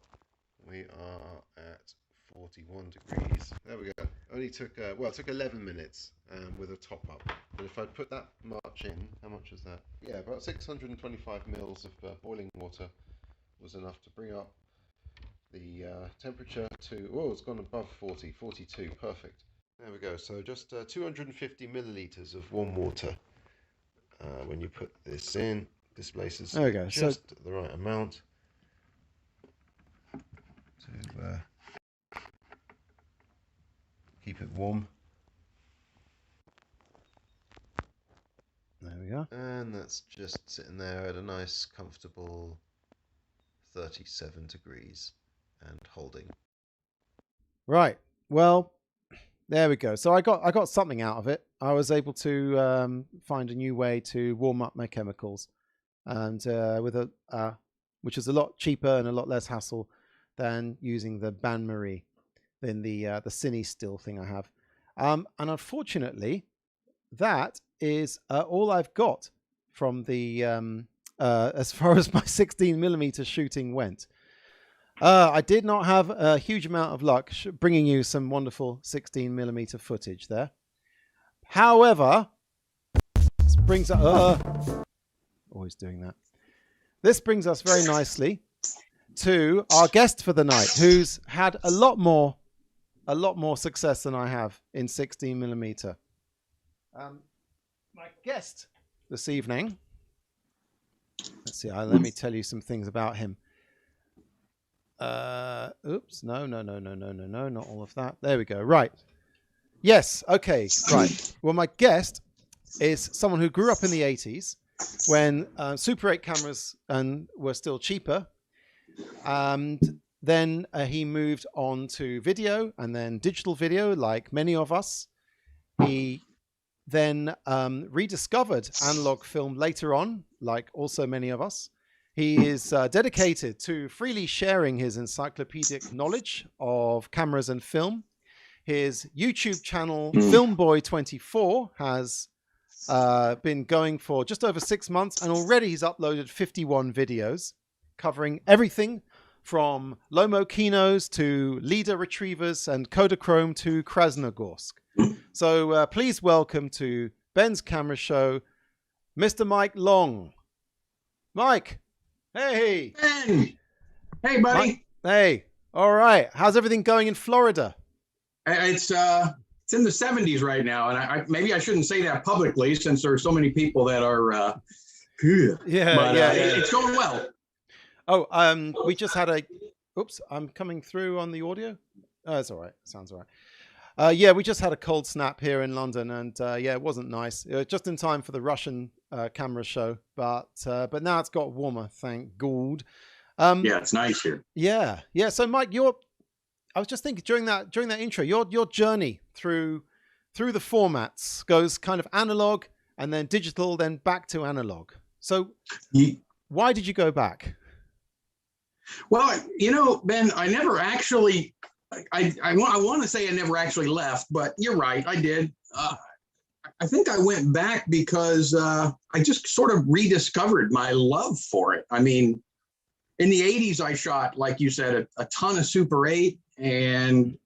we are at 41 degrees. There we go. Only took it took 11 minutes with a top up. But if I put that much in, how much is that? Yeah, about 625 mils of boiling water was enough to bring up the temperature to, it's gone above 40, 42, perfect. There we go. So just 250 milliliters of warm water. When you put this in, this places there we go. Just the right amount to keep it warm. There we go. And that's just sitting there at a nice, comfortable 37 degrees and holding. Right. Well, there we go. So I got something out of it. I was able to find a new way to warm up my chemicals, and which is a lot cheaper and a lot less hassle than using the Ban Marie than the Cine Still thing I have. And unfortunately, that is all I've got from the as far as my 16mm shooting went. I did not have a huge amount of luck bringing you some wonderful 16mm footage there. However, this brings us always doing that. This brings us very nicely to our guest for the night, who's had a lot more success than I have in 16mm. My guest this evening. Let's see. Let me tell you some things about him. Oops. No, not all of that. There we go. Right. Yes. Okay. Right. Well, my guest is someone who grew up in the 80s when Super 8 cameras were still cheaper. And then he moved on to video and then digital video, like many of us. He then rediscovered analog film later on, like also many of us. He is dedicated to freely sharing his encyclopedic knowledge of cameras and film. His YouTube channel, Filmboy24, has been going for just over 6 months, and already he's uploaded 51 videos covering everything from Lomo Kinos to leader retrievers and Kodachrome to Krasnogorsk. So please welcome to Ben's Camera Show, Mr. Mike Long. Mike, hey. Ben, hey, buddy. Mike, hey, all right. How's everything going in Florida? It's in the 70s right now, and maybe I shouldn't say that publicly since there are so many people that are. It's going well. Oh, we just had a. Oops, I'm coming through on the audio. Oh, it's all right. Sounds all right. We just had a cold snap here in London, and it wasn't nice. Just in time for the Russian camera show, but now it's got warmer, thank God. It's nice here. Yeah. So, Mike, I was just thinking during that intro, your journey through the formats goes kind of analog and then digital, then back to analog. So, why did you go back? Well, Ben, I never actually. I want to say I never actually left, but you're right, I did. I think I went back because I just sort of rediscovered my love for it. I mean, in the 80s, I shot, like you said, a ton of Super 8, and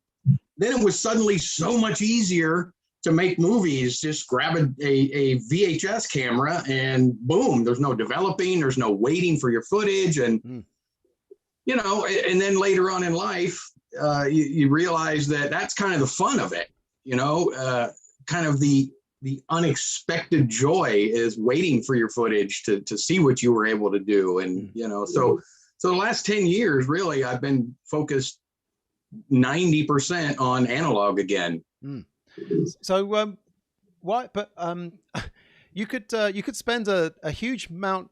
then it was suddenly so much easier to make movies. Just grab a VHS camera and boom, there's no developing, there's no waiting for your footage. And, and then later on in life, you realize that that's kind of the fun of it, kind of the unexpected joy is waiting for your footage to see what you were able to do. And, so the last 10 years, really, I've been focused 90% on analog again. So why? But you could spend a huge amount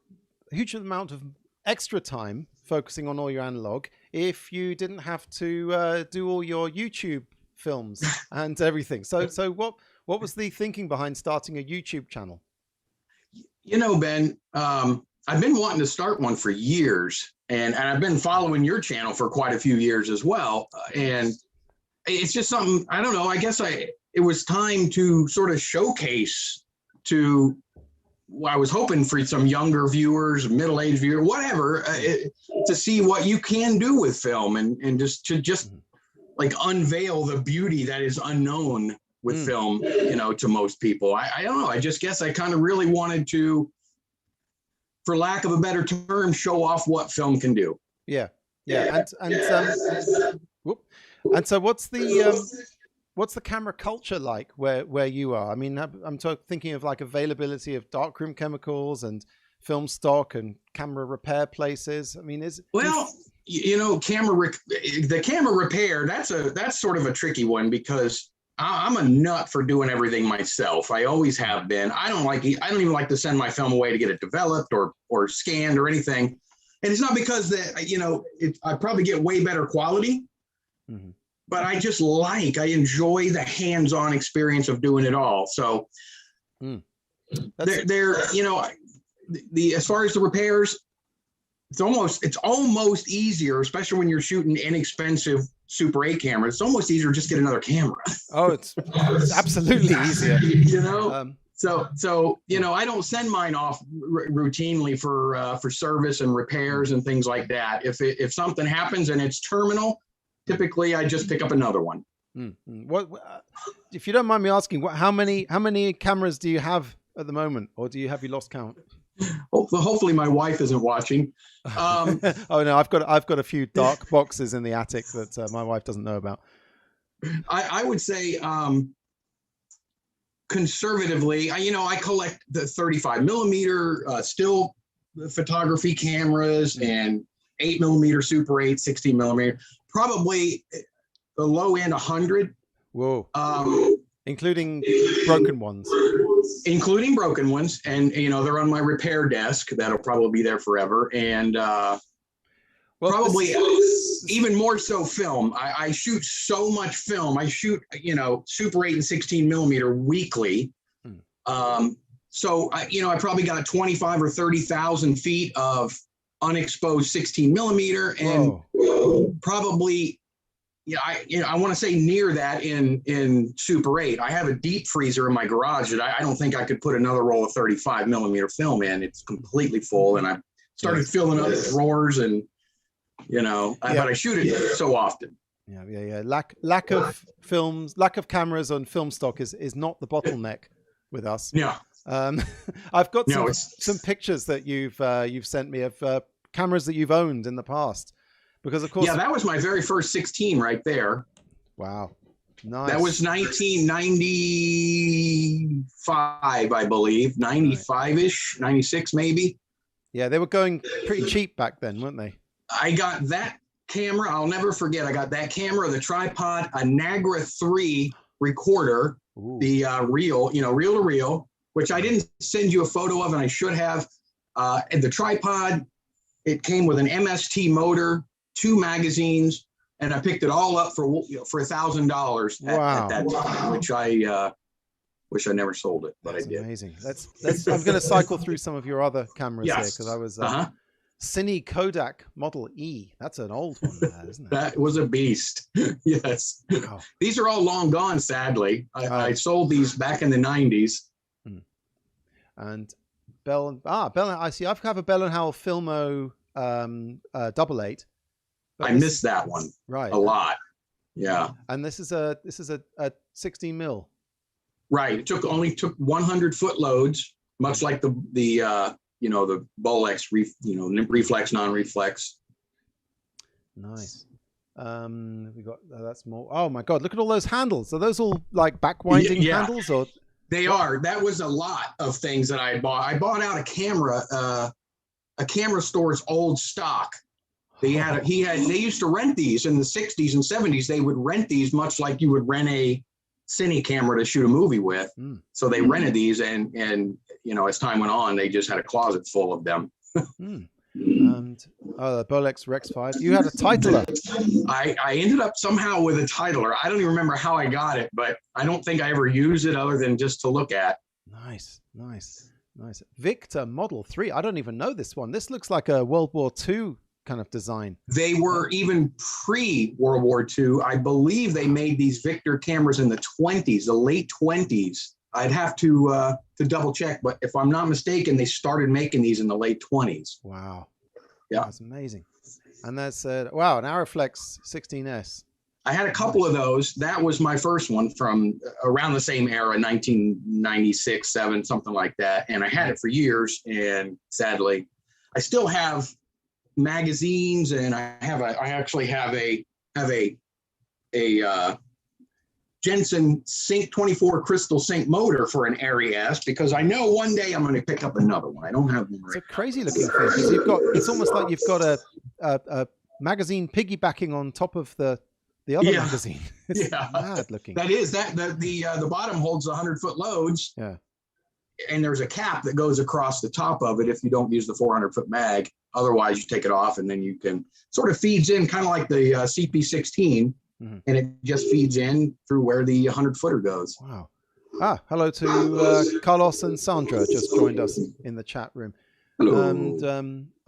of extra time focusing on all your analog if you didn't have to do all your YouTube films and everything. So what was the thinking behind starting a YouTube channel? Ben, I've been wanting to start one for years, and I've been following your channel for quite a few years as well. And it's just something, I don't know, I guess it was time to sort of showcase to, I was hoping for some younger viewers, middle-aged viewers, whatever, to see what you can do with film and just like unveil the beauty that is unknown with film, to most people. I don't know. I just guess I kind of really wanted to, for lack of a better term, show off what film can do. Yeah. And so what's the camera culture like where you are? I mean, I'm thinking of like availability of darkroom chemicals and film stock and camera repair places. I mean, the camera repair, that's sort of a tricky one, because I'm a nut for doing everything myself. I always have been. I don't even like to send my film away to get it developed or scanned or anything. And it's not because that, I probably get way better quality, but I enjoy the hands-on experience of doing it all. So as far as the repairs, it's almost easier, especially when you're shooting inexpensive Super 8 cameras. It's almost easier to just get another camera. Oh, it's absolutely easier. So I don't send mine off routinely for service and repairs and things like that. If something happens and it's terminal, typically I just pick up another one. What, if you don't mind me asking, how many cameras do you have at the moment, or have you lost count? Hopefully my wife isn't watching. Oh no, I've got a few dark boxes in the attic that my wife doesn't know about. I would say conservatively, I collect the 35 millimeter still photography cameras and 8 millimeter Super 8, 16 millimeter, probably the low end 100. Whoa. Including broken ones. Including broken ones, and they're on my repair desk. That'll probably be there forever, and probably even more so film. I shoot so much film. I shoot Super 8 and 16 millimeter weekly. So I probably got 25 or 30,000 feet of unexposed 16 millimeter, and probably. I want to say near that in Super 8. I have a deep freezer in my garage that I don't think I could put another roll of 35 millimeter film in. It's completely full, and I started filling up drawers, and but I shoot it so often. Yeah. Lack of films, lack of cameras on film stock is not the bottleneck with us. Yeah. I've got some pictures that you've sent me of cameras that you've owned in the past. Because of course, that was my very first 16 right there. Wow, nice. That was 1995, I believe, 95-ish, 96 maybe. Yeah, they were going pretty cheap back then, weren't they? I got that camera. I'll never forget. I got that camera, the tripod, a Nagra 3 recorder, the reel to reel, which I didn't send you a photo of, and I should have. And the tripod, it came with an MST motor, 2 magazines, and I picked it all up for $1,000 at that time, which I wish I never sold it, but I did. Amazing. Let's. I'm going to cycle through some of your other cameras here, because I was Cine Kodak Model E. That's an old one, isn't it? That was a beast. Yes. Wow. These are all long gone, sadly. I sold these back in the 90s. And Bell. I see. I have a Bell & Howell Filmo 88. I missed that one a lot. Yeah. And this is a 16 mil. Right. It only took 100 foot loads, much like the Bolex reflex, non-reflex. Nice. We got that's more. Oh my God! Look at all those handles. Are those all like back winding handles, or they are? That was a lot of things that I bought. I bought out a camera store's old stock. They used to rent these in the 60s and 70s. They would rent these much like you would rent a cine camera to shoot a movie with. So they rented these, and as time went on, they just had a closet full of them. And the Bolex Rex 5. You had a titler. I ended up somehow with a titler. I don't even remember how I got it, but I don't think I ever used it other than just to look at. Nice. Victor Model 3. I don't even know this one. This looks like a World War II kind of design. They were even pre-World War II. I believe they made these Victor cameras in the 20s, the late 20s. I'd have to double check, but if I'm not mistaken, they started making these in the late 20s. Wow. Yeah. That's amazing. And that's, wow, an Ariflex 16S. I had a couple of those. That was my first one from around the same era, 1996, 7, something like that. And I had it for years. And sadly, I still have magazines, and I actually have a Jensen Sync 24 crystal sync motor for an Arri S, because I know one day I'm going to pick up another one. I don't have one right now. It's a crazy looking thing, because it's almost like you've got a magazine piggybacking on top of the other magazine. It's mad looking. That is the bottom holds 100-foot loads. Yeah. And there's a cap that goes across the top of it if you don't use the 400-foot mag. Otherwise, you take it off, and then you can sort of feeds in kind of like the CP16. And it just feeds in through where the 100-footer goes. Wow. Hello to Carlos and Sandra, just joined us in the chat room. Hello. And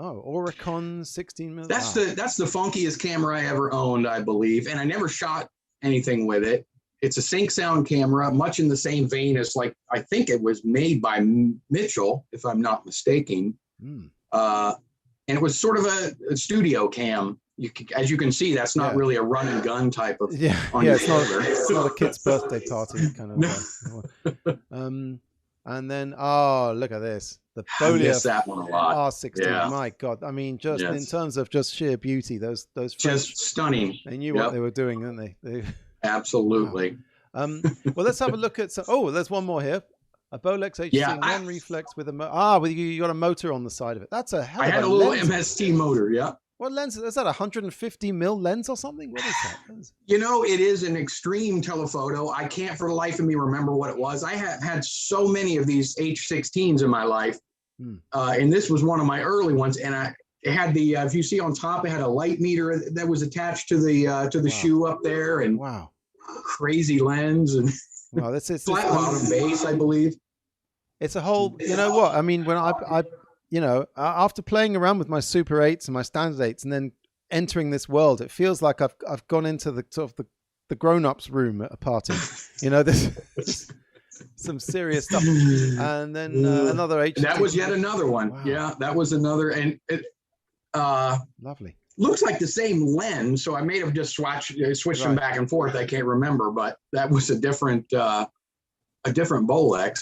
Oricon 16mm. That's the funkiest camera I ever owned, I believe, and I never shot anything with it. It's a sync sound camera, much in the same vein as, like, I think it was made by Mitchell, if I'm not mistaken. And it was sort of a studio cam. As you can see, that's not really a run and gun type of. It's not a kid's birthday party kind of. And then look at this, the Bolia that one a lot. R16. Yeah. My God, I mean, just in terms of just sheer beauty, those French, just stunning. They knew what they were doing, didn't they? Absolutely. Wow. Well, let's have a look at some. Oh, there's one more here. A Bolex HC one reflex with a you got a motor on the side of it. That's a hell of a I had a little MST motor. Yeah. What lens is that? 150 mil lens or something? What is that lens? It is an extreme telephoto. I can't for the life of me remember what it was. I have had so many of these H16s in my life, and this was one of my early ones. And it had the if you see on top, it had a light meter that was attached to the shoe up there, and crazy lens, and it's flat bottom base, I believe. It's a whole. You know what? I mean, when I after playing around with my Super 8s and my Standard 8s and then entering this world, it feels like I've gone into the sort of the grown-ups room at a party. There's some serious stuff. And then another H. That was yet another one. Wow. Yeah, that was another. And it lovely. Looks like the same lens, so I may have just switched them back and forth. I can't remember, but that was a different Bolex,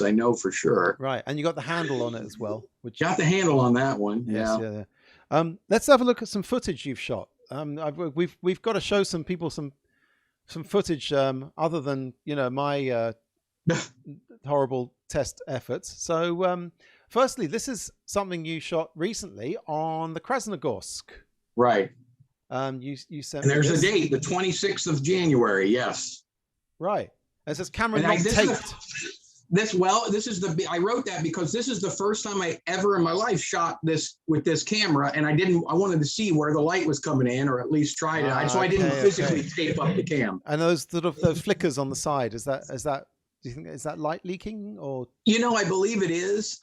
I know for sure. Right, and you got the handle on it as well. Got the handle on that one. Yes, yeah. Let's have a look at some footage you've shot. We've got to show some people some footage other than my horrible test efforts. So, firstly, this is something you shot recently on the Krasnogorsk. Right. You sent. And there's a date, the 26th of January. Yes. Right. It says camera not taped. I wrote that because this is the first time I ever in my life shot this with this camera, and I wanted to see where the light was coming in, or at least try to. So I didn't physically tape up the cam. And those flickers on the side, is that? Do you think is that light leaking or? I believe it is.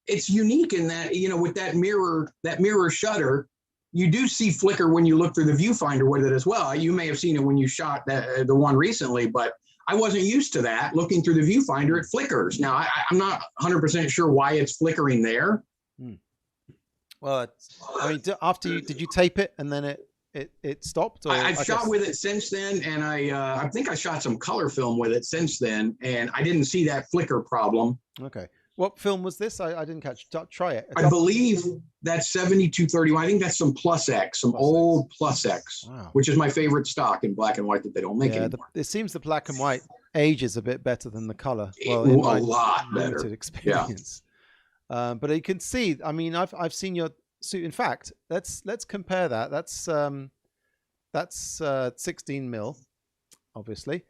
It's unique in that with that mirror shutter, you do see flicker when you look through the viewfinder with it as well. You may have seen it when you shot the one recently, but I wasn't used to that. Looking through the viewfinder, it flickers. Now, I'm not 100% sure why it's flickering there. Well, did you tape it and then it stopped? Or I've shot with it since then, and I think I shot some color film with it since then, and I didn't see that flicker problem. Okay. What film was this? I didn't catch. Try it. I believe that's 7231. I think that's some Plus X, old Plus X, which is my favorite stock in black and white that they don't make anymore. It seems the black and white ages a bit better than the color. Well, a lot better. Experience. Yeah. But you can see. I mean, I've seen your so in fact, let's compare that. That's 16 mil, obviously,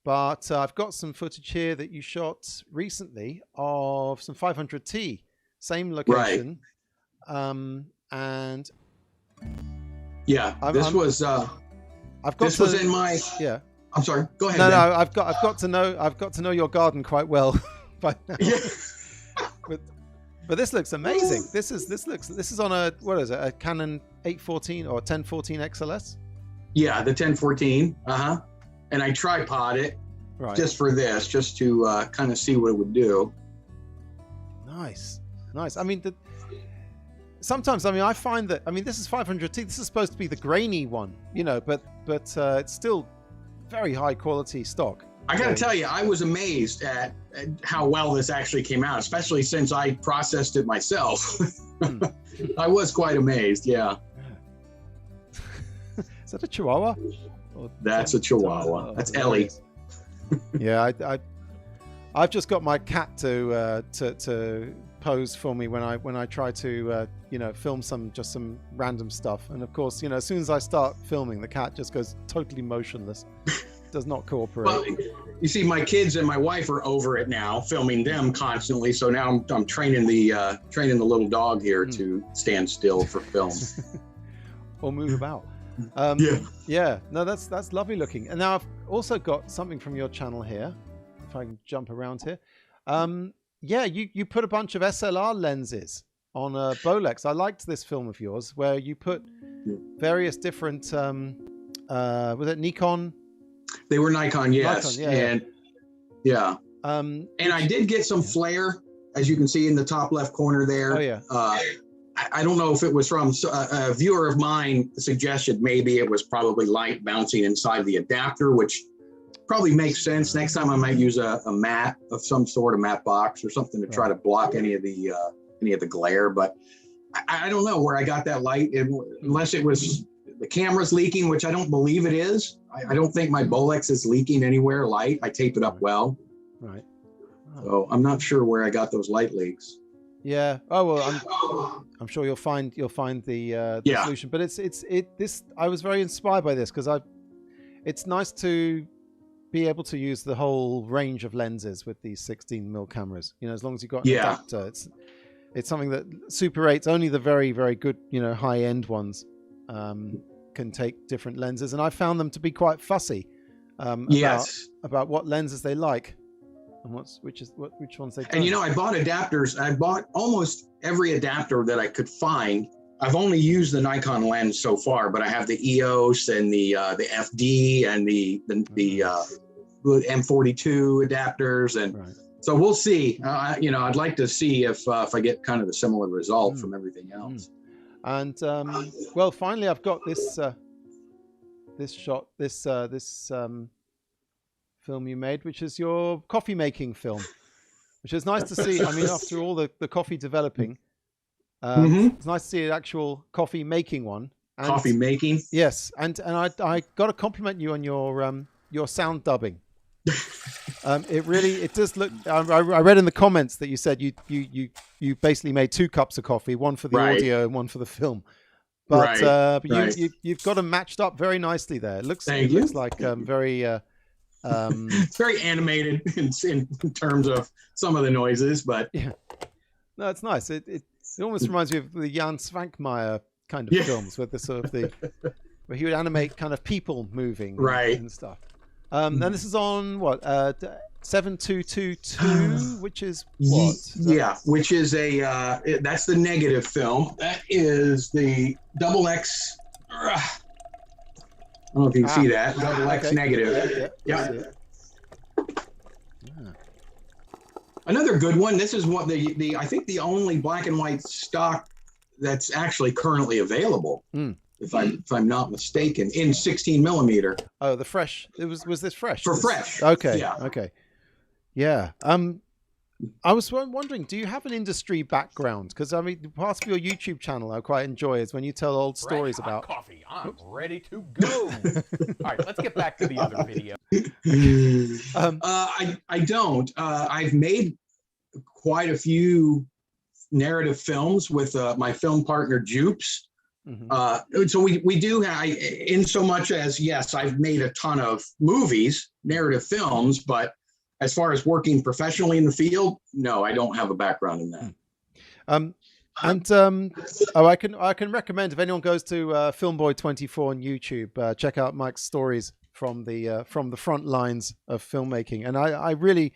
but I've got some footage here that you shot recently of some 500T, same location, and yeah, I've was in my. Yeah. I'm sorry. Go ahead. No, Ben. I've got to know your garden quite well by now. Yeah. But this looks amazing. This is on a, what is it? A Canon 814 or 1014 XLS? Yeah, the 1014. And I tripod it just for this, just to kind of see what it would do. Nice. I mean, sometimes, I mean, I find that, I mean, this is 500T. This is supposed to be the grainy one, but it's still very high quality stock. I got to tell you, I was amazed at how well this actually came out, especially since I processed it myself. I was quite amazed. Yeah. Is that a Chihuahua? That's a Chihuahua. That's Ellie. Yeah, I've just got my cat to pose for me when I try to film some random stuff, and of course, as soon as I start filming, the cat just goes totally motionless. Does not cooperate. Well, you see, my kids and my wife are over it now, filming them constantly. So now I'm training the little dog here to stand still for film or move about. Yeah. No, that's lovely looking. And now I've also got something from your channel here. If I can jump around here. Yeah, you put a bunch of SLR lenses on a Bolex. I liked this film of yours where you put various different. Was it Nikon? They were Nikon, yes. And I did get some flare, as you can see in the top left corner there. Oh yeah. I don't know if it was from a viewer of mine suggested maybe it was probably light bouncing inside the adapter, which probably makes sense. Next time I might use a mat of some sort, a mat box or something to try to block any of the glare. But I don't know where I got that light, unless it was the camera's leaking, which I don't believe it is. I don't think my Bolex is leaking anywhere light. I tape it up well. Right. Oh. So I'm not sure where I got those light leaks. Yeah. Oh well, I'm sure you'll find the solution. But this I was very inspired by this because it's nice to be able to use the whole range of lenses with these 16mm cameras. As long as you've got an adapter, it's something that Super 8's only the very, very good, high end ones can take different lenses, and I found them to be quite fussy about what lenses they like and which ones they don't. And I bought adapters. I bought almost every adapter that I could find. I've only used the Nikon lens so far, but I have the EOS and the FD and the M42 adapters, and so we'll see. I'd like to see if I get kind of a similar result from everything else. And well, finally, I've got this film you made, which is your coffee making film, which is nice to see. I mean, after all the coffee developing, it's nice to see an actual coffee making one. And, coffee making, yes, and I got to compliment you on your sound dubbing. It does look. I read in the comments that you said you basically made 2 cups of coffee, one for the audio and one for the film. But you've got them matched up very nicely there. It looks like very. It's very animated in terms of some of the noises, but yeah, no, it's nice. It almost reminds me of the Jan Svankmajer kind of films, with the sort of where he would animate kind of people moving and stuff. And this is on what 7222, which is what? Which is that's the negative film. That is the XX. I don't know if you can see that. Double X negative. Yeah. Another good one. This is what I think the only black and white stock that's actually currently available. If I'm not mistaken, in 16mm. Oh, the fresh. Was this fresh? Fresh. Okay. Yeah. Okay. Yeah. I was wondering, do you have an industry background? Because I mean, part of your YouTube channel I quite enjoy is when you tell old stories about coffee. I'm ready to go. All right, let's get back to the other video. I don't. I've made quite a few narrative films with my film partner Jupes. So we do have, in so much as, yes, I've made a ton of movies, narrative films, but as far as working professionally in the field, no, I don't have a background in that. I can recommend, if anyone goes to Filmboy24 on YouTube, check out Mike's stories from the front lines of filmmaking, and I really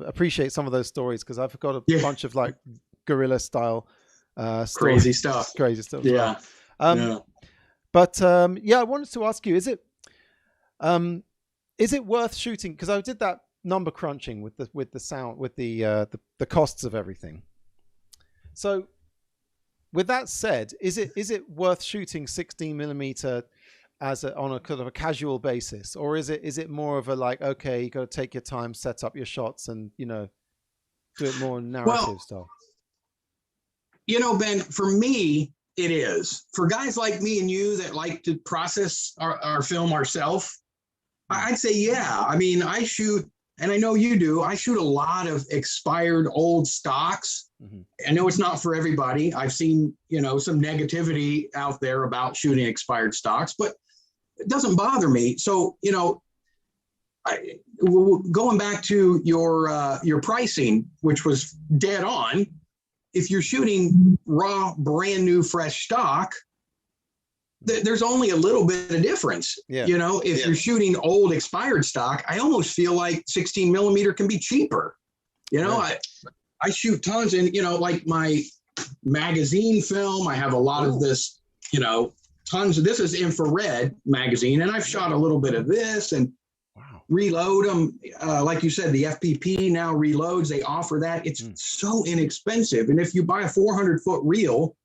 appreciate some of those stories, because I've got a bunch of like guerrilla style crazy stuff. Yeah. But I wanted to ask you, is it worth shooting? Because I did that number crunching with the sound, with the costs of everything. So with that said, is it worth shooting 16mm on a kind of a casual basis, or is it more of a like, okay, you got to take your time, set up your shots, and do it more narrative style? Ben, for me, it is. For guys like me and you that like to process our film ourselves, I'd say, yeah. I mean, I shoot, and I know you do, I shoot a lot of expired old stocks. I know it's not for everybody. I've seen, some negativity out there about shooting expired stocks, but it doesn't bother me. So, going back to your pricing, which was dead on, if you're shooting raw, brand new, fresh stock, there's only a little bit of difference. If you're shooting old expired stock, I almost feel like 16mm can be cheaper. I shoot tons, and like my magazine film, I have a lot of this, tons of this is infrared magazine, and I've shot a little bit of this and reload them. Like you said, the FPP now reloads, they offer that. It's so inexpensive. And if you buy a 400-foot reel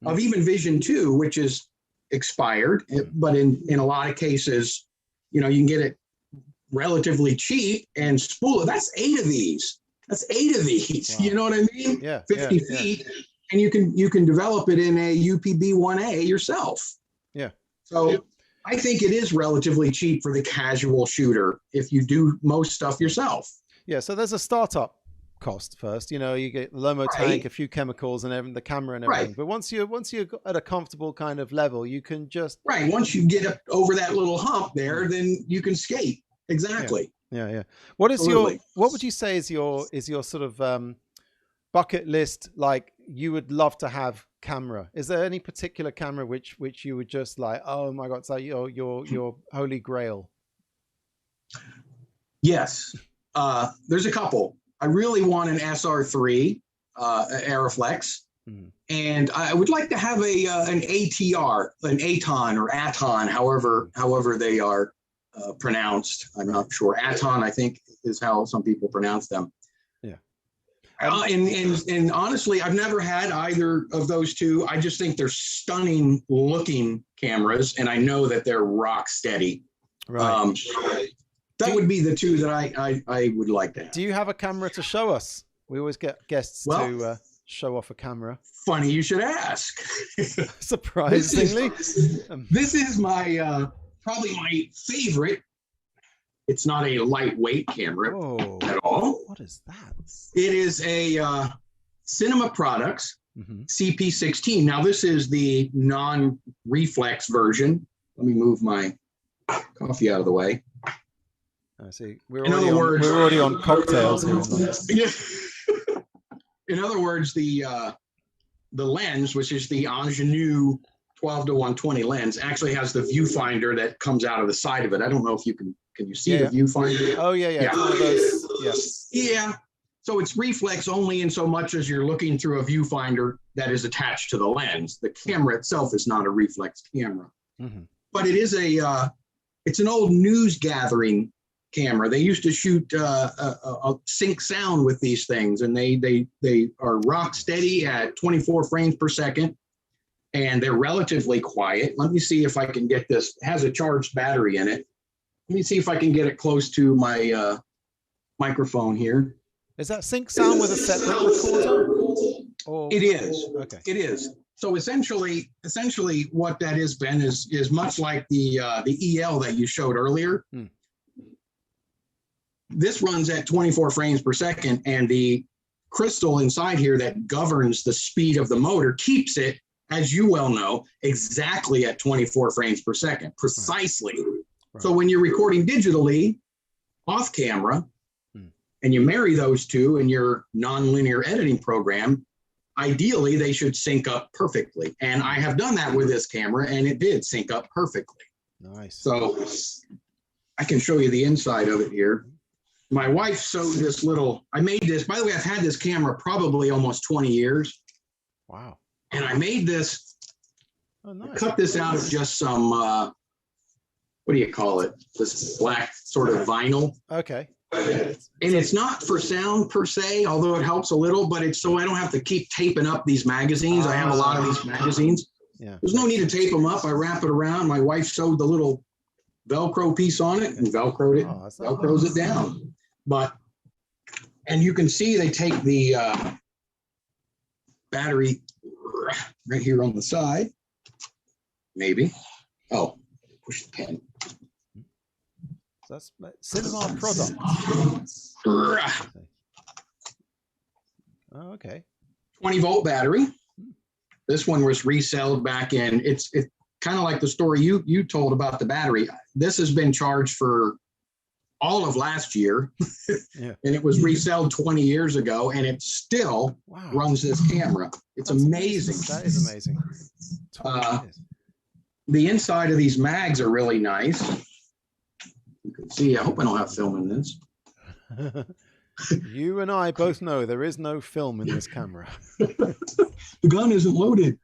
of even Vision 2, which is expired, but in a lot of cases, you can get it relatively cheap and spool it. That's 8 of these. Wow. You know what I mean? 50 feet. And you can develop it in a UPB 1A yourself. So I think it is relatively cheap for the casual shooter if you do most stuff yourself. So there's a startup cost first. You get the Lomo tank, a few chemicals, and the camera and everything. But once you're at a comfortable kind of level, you can just once you get up over that little hump there, then you can skate. Exactly. What would you say is your sort of bucket list, like you would love to have camera? Is there any particular camera which you would just like, oh my god, it's like your holy grail? Yes, there's a couple. I really want an SR3 Aeroflex, and I would like to have an ATR, an Aton or Aton, however they are pronounced. I'm not sure. Aton, I think, is how some people pronounce them. And honestly, I've never had either of those two. I just think they're stunning looking cameras, and I know that they're rock steady. That would be the two that I would like to have. Do you have a camera to show us? We always get guests to show off a camera. Funny you should ask. Surprisingly. This is my probably my favorite. It's not a lightweight camera at all. What is that? It is a Cinema Products CP16. Now, this is the non-reflex version. Let me move my coffee out of the way. I see. We're already on cocktails here. In other words, the lens, which is the Ingenue 12-120 lens, actually has the viewfinder that comes out of the side of it. I don't know if you can you see the viewfinder? Oh, yeah. It's one of those, Yeah. So it's reflex only in so much as you're looking through a viewfinder that is attached to the lens. The camera itself is not a reflex camera. But it is it's an old news gathering camera. They used to shoot a sync sound with these things, and they are rock steady at 24 frames per second, and they're relatively quiet. Let me see if I can get this. It has a charged battery in it. Let me see if I can get it close to my microphone here. Is that sync sound with a separate recorder? It is. Okay. It is. So essentially, what that is, Ben, is much like the EL that you showed earlier. this runs at 24 frames per second, and the crystal inside here that governs the speed of the motor keeps it, as you well know, exactly at 24 frames per second, precisely. Right. So when you're recording digitally off camera and you marry those two in your nonlinear editing program, ideally they should sync up perfectly. And I have done that with this camera, and it did sync up perfectly. Nice. So I can show you the inside of it here. My wife sewed this little, I made this, by the way, I've had this camera probably almost 20 years. Wow. And I made this, nice. Cut this out of just some, what do you call it? This black sort of vinyl. Okay. And it's not for sound per se, although it helps a little, but it's so I don't have to keep taping up these magazines. I have a lot of these magazines. Yeah. There's no need to tape them up. I wrap it around. My wife sewed the little Velcro piece on it and Velcroed it, Velcros it down. But, and you can see they take the battery right here on the side, maybe. Oh, push the pen. So that's cinema product. Oh, okay. 20-volt battery. This one was resold back in, it's kind of like the story you told about the battery. This has been charged for all of last year. Yeah. And it was resold 20 years ago, and it still runs this camera. That's amazing. That is amazing. The inside of these mags are really nice. You can see, I hope I don't have film in this. You and I both know there is no film in this camera. The gun isn't loaded.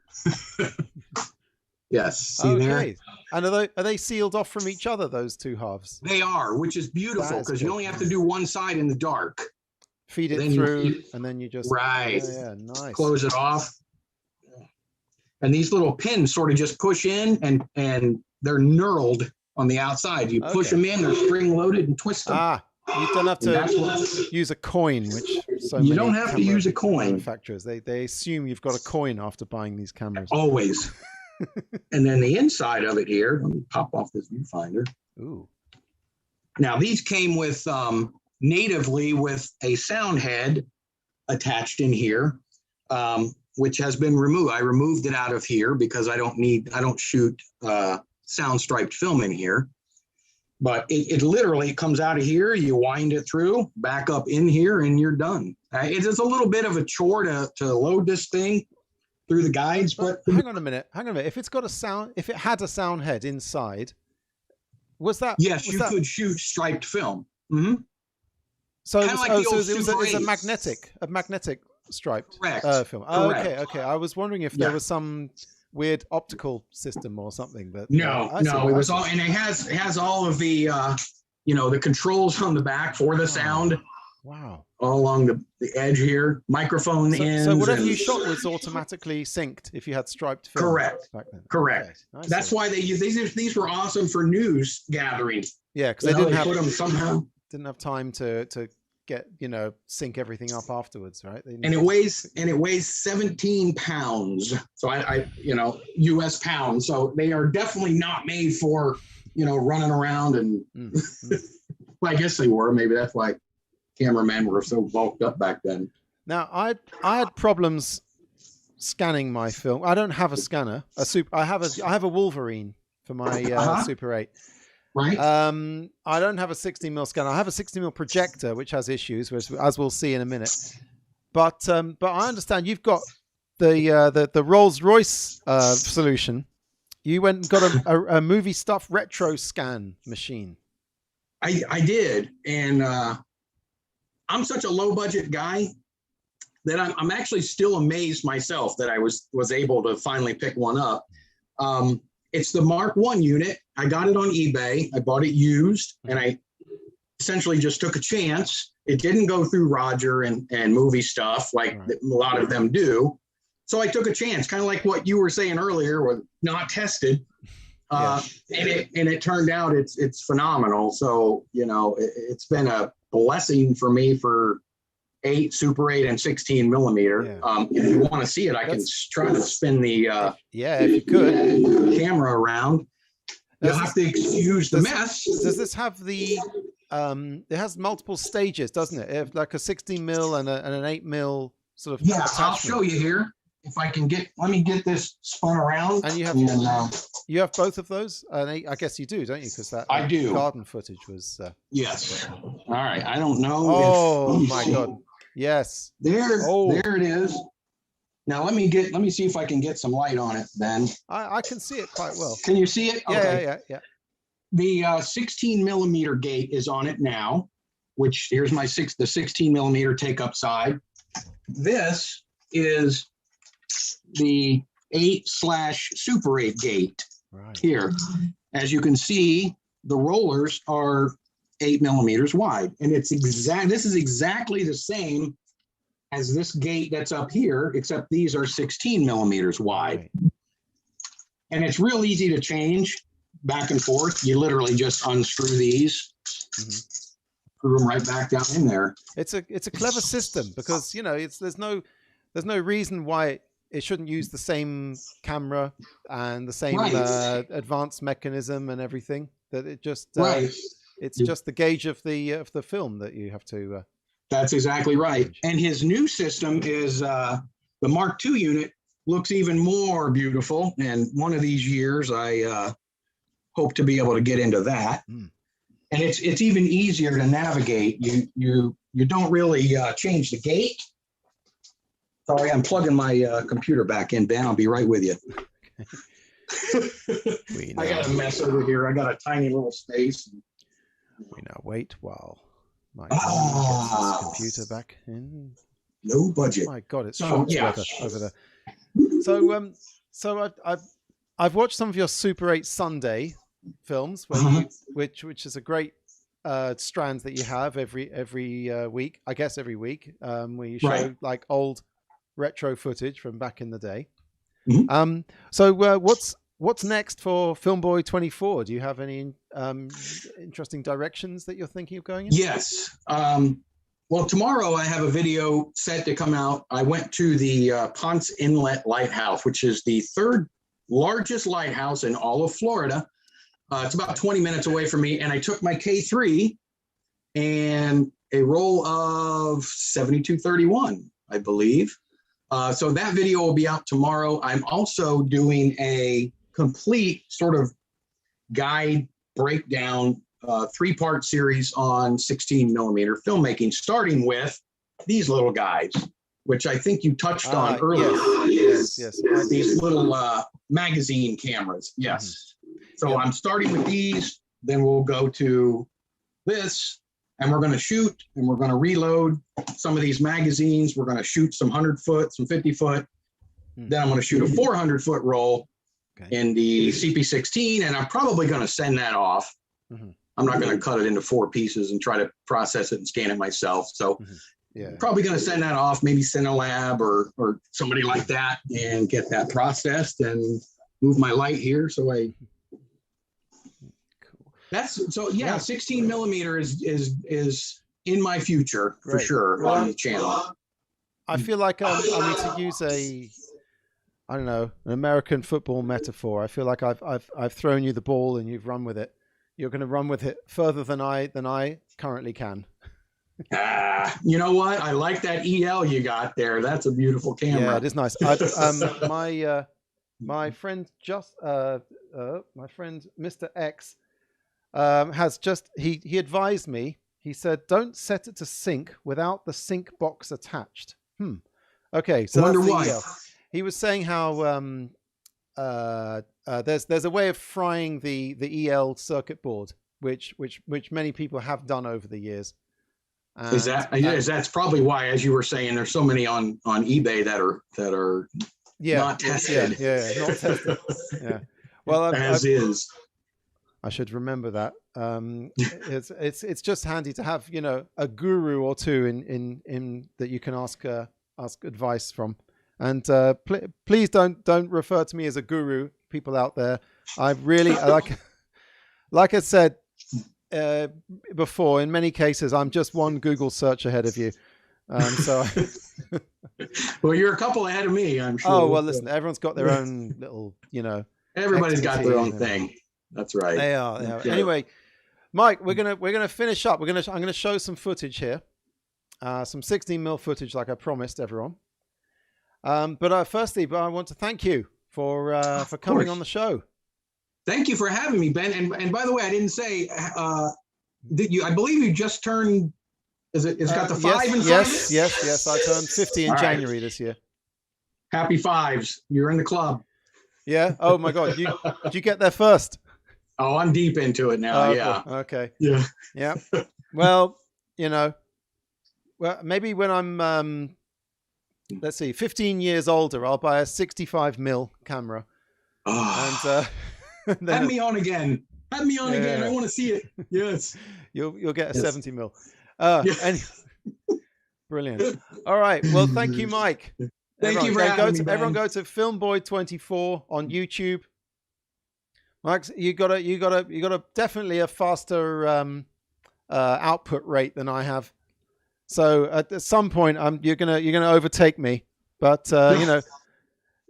Yes, see there? And are they sealed off from each other, those two halves? They are, which is beautiful, because you only have to do one side in the dark. Feed it through, and then you just... Right. Yeah, nice. Close it off. And these little pins sort of just push in, and they're knurled on the outside. You push them in, they're spring loaded, and twist them. You don't have to use a coin, which you don't have to use a coin. Manufacturers, they assume you've got a coin after buying these cameras. Always. And then the inside of it here, let me pop off this viewfinder. Ooh. Now these came with natively with a sound head attached in here, which has been removed. I removed it out of here because I don't shoot sound striped film in here. But it literally comes out of here, you wind it through, back up in here, and you're done. It is a little bit of a chore to load this thing through the guides, but hang on a minute. If it's got a sound, if it had a sound head inside, was that? Yes, you could shoot striped film. Mm-hmm. So it was a magnetic striped film. Oh, okay. I was wondering if there was some weird optical system or something, but no, it was all, and it has all of the the controls on the back for the sound. Wow. All along the edge here, microphone ends. So whatever you shot was automatically synced if you had striped film. Correct. Back then. Correct. Okay. That's why they use these were awesome for news gathering. Yeah, because they didn't have time to get sync everything up afterwards, right? And it weighs 17 pounds. So I US pounds. So they are definitely not made for running around and well, I guess they were. Maybe that's why cameramen were so bulked up back then. Now I had problems scanning my film. I don't have a scanner. I have a Wolverine for my Super 8. Right. I don't have a 16mm scanner. I have a 16mm projector, which has issues, as we'll see in a minute. But I understand you've got the Rolls-Royce solution. You went and got a movie stuff retro scan machine. I did, and I'm such a low budget guy that I'm actually still amazed myself that I was able to finally pick one up. It's the Mark I unit. I got it on eBay. I bought it used, and I essentially just took a chance. It didn't go through Roger and movie stuff like a lot of them do. So I took a chance, kind of like what you were saying earlier, with not tested. And it turned out it's phenomenal. So, it's been a blessing for me for Super 8 and 16mm. If you want to see it, I can try to spin the if you could camera around. You'll have to excuse the mess. Does this have the it has multiple stages, doesn't it? It has like a 16 mil and an 8 mil sort of Yeah, I'll attachment. show you here if I can get. Let me get this spun around. And you have both of those, and I guess you do, don't you? Because that I do. garden footage was. Yes. All right. I don't know. Oh if, my God! Yes. There. Oh. There it is. Now let me see if I can get some light on it, Ben. I can see it quite well. Can you see it? Yeah, Okay. yeah. The 16 millimeter gate is on it now, which here's the 16 millimeter take up side. This is the 8/Super 8 gate here. As you can see, the rollers are 8 millimeters wide, and this is exactly the same as this gate that's up here, except these are 16 millimeters wide. Right. And it's real easy to change back and forth. You literally just unscrew these, screw them right back down in there. It's a clever system because there's no reason why it shouldn't use the same camera and the same advanced mechanism and everything. That it just it's just the gauge of the film that you have to. That's exactly right. And his new system is the Mark II unit. Looks even more beautiful. And one of these years, I hope to be able to get into that. And it's even easier to navigate. You don't really change the gate. Sorry, I'm plugging my computer back in, Ben. I'll be right with you. I got a mess over here. I got a tiny little space. We now wait while Mike gets his computer back in. No budget. My God, it's short weather over there. So I've watched some of your Super 8 Sunday films, where which is a great strand that you have every week. I guess every week, where you show like old retro footage from back in the day. So what's next for Filmboy 24? Do you have any interesting directions that you're thinking of going in? Yes. Well, tomorrow I have a video set to come out. I went to the Ponce Inlet Lighthouse, which is the third largest lighthouse in all of Florida. It's about 20 minutes away from me. And I took my K3 and a roll of 7231, I believe. So that video will be out tomorrow. I'm also doing a complete sort of guide breakdown 3-part series on 16 millimeter filmmaking, starting with these little guys, which I think you touched on earlier. Yes. These little magazine cameras. Yes. So I'm starting with these, then we'll go to this, and we're going to shoot, and we're going to reload some of these magazines. We're going to shoot some 100-foot, some 50-foot. Then I'm going to shoot a 400-foot roll in the CP16, and I'm probably going to send that off. I'm not going to cut it into 4 pieces and try to process it and scan it myself. So probably going to send that off, maybe Cinelab or somebody like that, and get that processed and move my light here. So yeah, 16 millimeter is in my future for sure on the channel. I feel like I need to use an American football metaphor. I feel like I've thrown you the ball and you've run with it. You're going to run with it further than I currently can. You know what? I like that EL you got there. That's a beautiful camera. Yeah, it is nice. My friend my friend Mr. X has just he advised me. He said, "Don't set it to sync without the sync box attached." Okay, so wonder why. He was saying how there's a way of frying the EL circuit board, which many people have done over the years. And, that's probably why, as you were saying, there's so many on eBay that are not tested. Yeah, not tested. Yeah. Well, I should remember that. It's just handy to have a guru or two in that you can ask advice from. And please don't refer to me as a guru, people out there. I really like I said before. In many cases, I'm just one Google search ahead of you. Well, you're a couple ahead of me, I'm sure. Oh well, listen. Everyone's got their own little, Everybody's got their own thing. That's right. They are. Anyway, Mike, we're gonna finish up. I'm gonna show some footage here, some 16mm footage, like I promised everyone. But firstly, I want to thank you for coming on the show. Thank you for having me, Ben. And by the way, I didn't say I believe you just turned. It's got the 5 in front of it? Yes. I turned 50 in January this year. Happy 5s. You're in the club. Yeah. Oh my God. Did you get there first? Oh, I'm deep into it now. Yeah. Okay. Yeah. Yeah. Well, maybe when I'm let's see, 15 years older, I'll buy a 65mm camera. Oh. And then, have me on again. Have me on again. I want to see it. Yes. You'll get a 70mm. Anyway, brilliant. All right. Well, thank you, Mike. Thank you for having me, Ben. Everyone go to Filmboy24 on YouTube. Mike, you got a definitely a faster output rate than I have. So at some point, you're gonna overtake me. But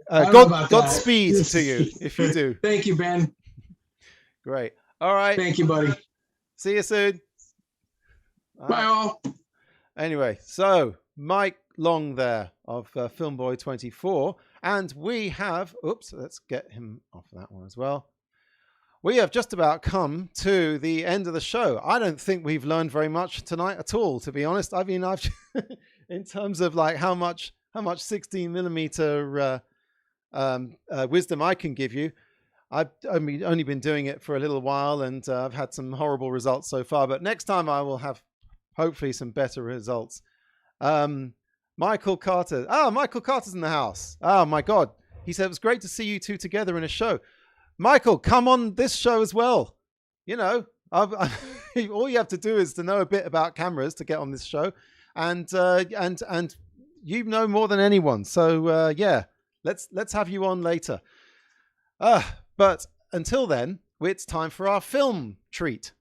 Godspeed to you if you do. Thank you, Ben. Great. All right. Thank you, buddy. See you soon. Bye all. Anyway, so Mike Long there of Filmboy24, and we have. Oops, let's get him off that one as well. We have just about come to the end of the show. I don't think we've learned very much tonight at all, to be honest. I mean, I've in terms of like how much 16mm wisdom I can give you. I've only been doing it for a little while, and I've had some horrible results so far. But next time I will have hopefully some better results. Michael Carter. Michael Carter's in the house. Oh my God. He said it was great to see you two together in a show. Michael, come on this show as well. All you have to do is to know a bit about cameras to get on this show, and you know more than anyone. So let's have you on later. But until then, it's time for our film treat.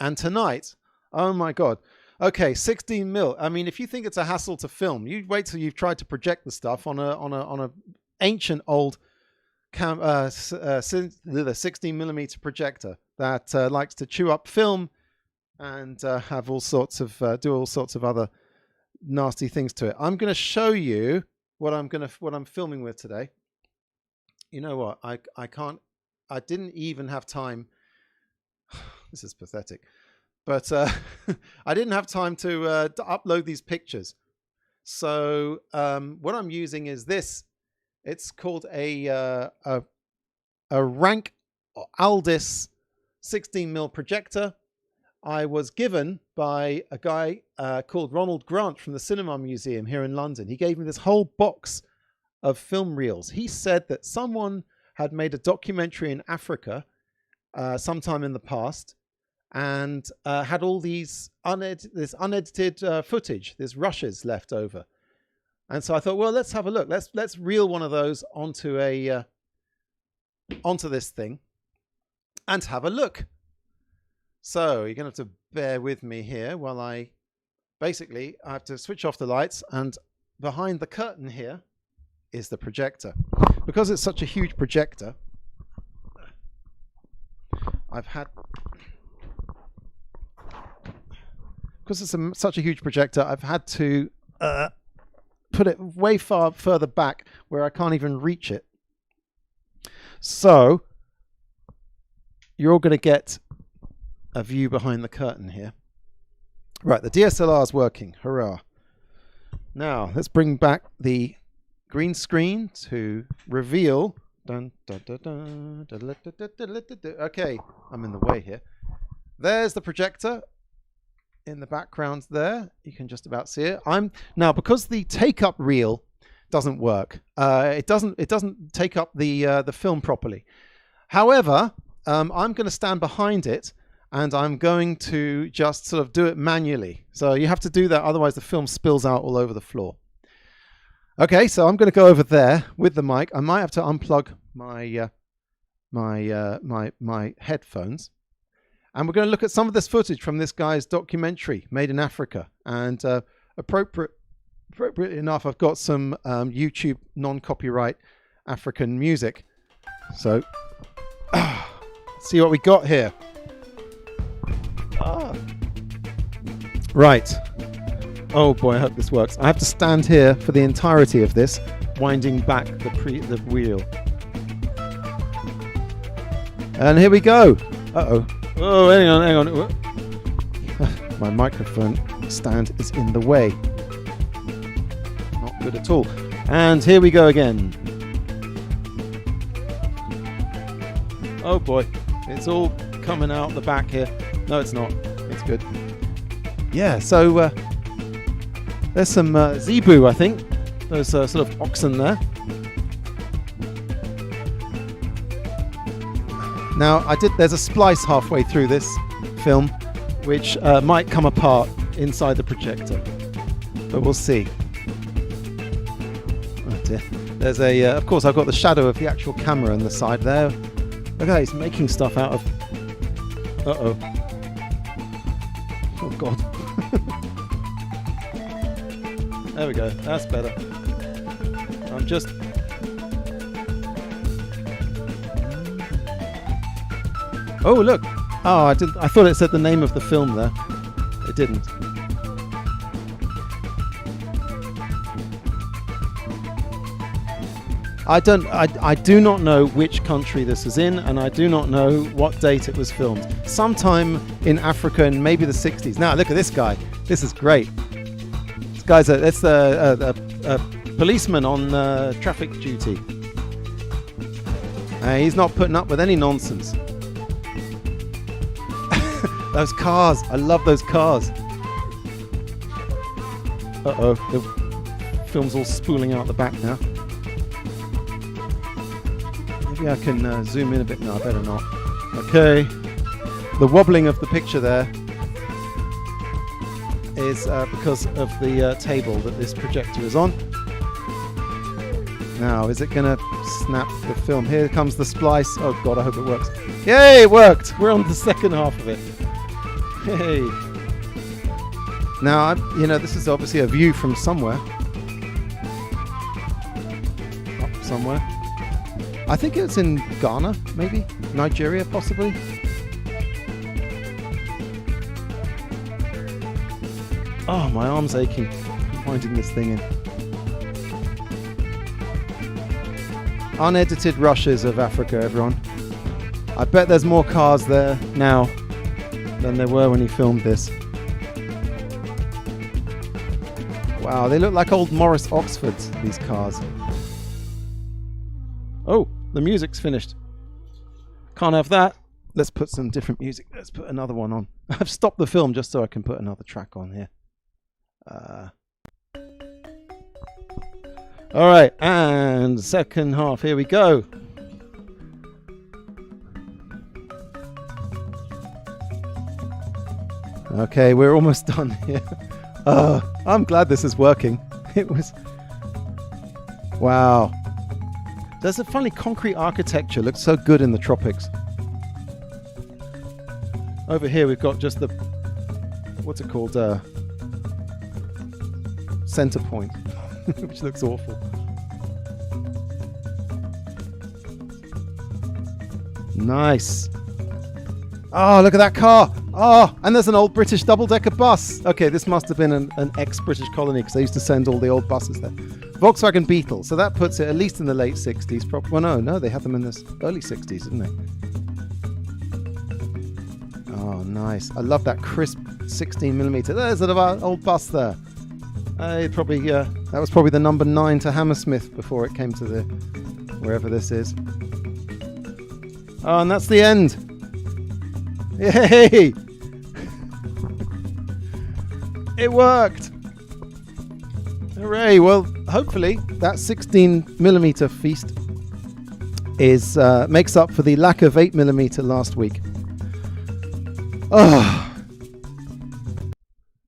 And tonight, oh my God. Okay, 16mm. I mean, if you think it's a hassle to film, you wait till you've tried to project the stuff on a ancient old the 16mm projector that likes to chew up film and have all sorts of do all sorts of other nasty things to it. I'm going to show you what I'm filming with today. You know what? I didn't even have time. This is pathetic. But I didn't have time to upload these pictures. So what I'm using is this. It's called a Rank Aldis 16mm projector. I was given by a guy called Ronald Grant from the Cinema Museum here in London. He gave me this whole box of film reels. He said that someone had made a documentary in Africa sometime in the past, and had all this unedited footage, there's rushes left over. And so I thought, well, let's have a look. Let's reel one of those onto this thing and have a look. So you're going to have to bear with me here while I have to switch off the lights, and behind the curtain here is the projector. Because it's such a huge projector, such a huge projector, I've had to put it way further back where I can't even reach it. So you're all going to get a view behind the curtain here. Right, the DSLR is working. Hurrah. Now, let's bring back the green screen to reveal. Okay, I'm in the way here. There's the projector in the background there. You can just about see it. Now, because the take-up reel doesn't work, it doesn't take up the film properly. However, I'm going to stand behind it, and I'm going to just sort of do it manually. So you have to do that, otherwise the film spills out all over the floor. Okay, so I'm going to go over there with the mic. I might have to unplug my my headphones, and we're going to look at some of this footage from this guy's documentary made in Africa. And appropriately enough, I've got some YouTube non-copyright African music. So let's see what we got here. Right. Oh boy, I hope this works. I have to stand here for the entirety of this, winding back the wheel. And here we go. Uh-oh. Oh, hang on. My microphone stand is in the way. Not good at all. And here we go again. Oh boy, it's all coming out the back here. No, it's not. It's good. Yeah, so there's some zebu, I think. Those sort of oxen there. Now, there's a splice halfway through this film, which might come apart inside the projector, but we'll see. Oh dear. There's of course, I've got the shadow of the actual camera on the side there. Look at that, he's making stuff out of... Uh-oh. Oh, God. There we go. That's better. I'm just... Oh, look. Oh, I thought it said the name of the film there. It didn't. I do not know which country this is in, and I do not know what date it was filmed. Sometime in Africa in maybe the 60s. Now look at this guy. This is great. This guy's a policeman on traffic duty. He's not putting up with any nonsense. Those cars. I love those cars. Uh-oh. The film's all spooling out the back now. Maybe I can zoom in a bit. No, I better not. Okay. The wobbling of the picture there is because of the table that this projector is on. Now, is it going to snap the film? Here comes the splice. Oh, God, I hope it works. Yay, it worked! We're on the second half of it. Hey. Now, this is obviously a view from somewhere. Up somewhere. I think it's in Ghana, maybe? Nigeria, possibly? Oh, my arm's aching finding this thing in. Unedited rushes of Africa, everyone. I bet there's more cars there now than there were when he filmed this. Wow, they look like old Morris Oxfords, these cars. Oh, the music's finished. Can't have that. Let's put some different music. Let's put another one on. I've stopped the film just so I can put another track on here. All right, and second half. Here we go. Okay, we're almost done here. I'm glad this is working. It was... Wow. There's a funny concrete architecture. Looks so good in the tropics. Over here we've got just the... What's it called? Center point. Which looks awful. Nice. Oh, look at that car. Oh, and there's an old British double-decker bus. Okay, this must have been an ex-British colony because they used to send all the old buses there. Volkswagen Beetle. So that puts it at least in the late 60s. Well, no, they had them in the early 60s, didn't they? Oh, nice. I love that crisp 16mm. There's an old bus there. That was probably the number 9 to Hammersmith before it came to the wherever this is. Oh, and that's the end. Yay! It worked. Hooray! Well, hopefully that 16mm feast is makes up for the lack of 8mm last week. Oh,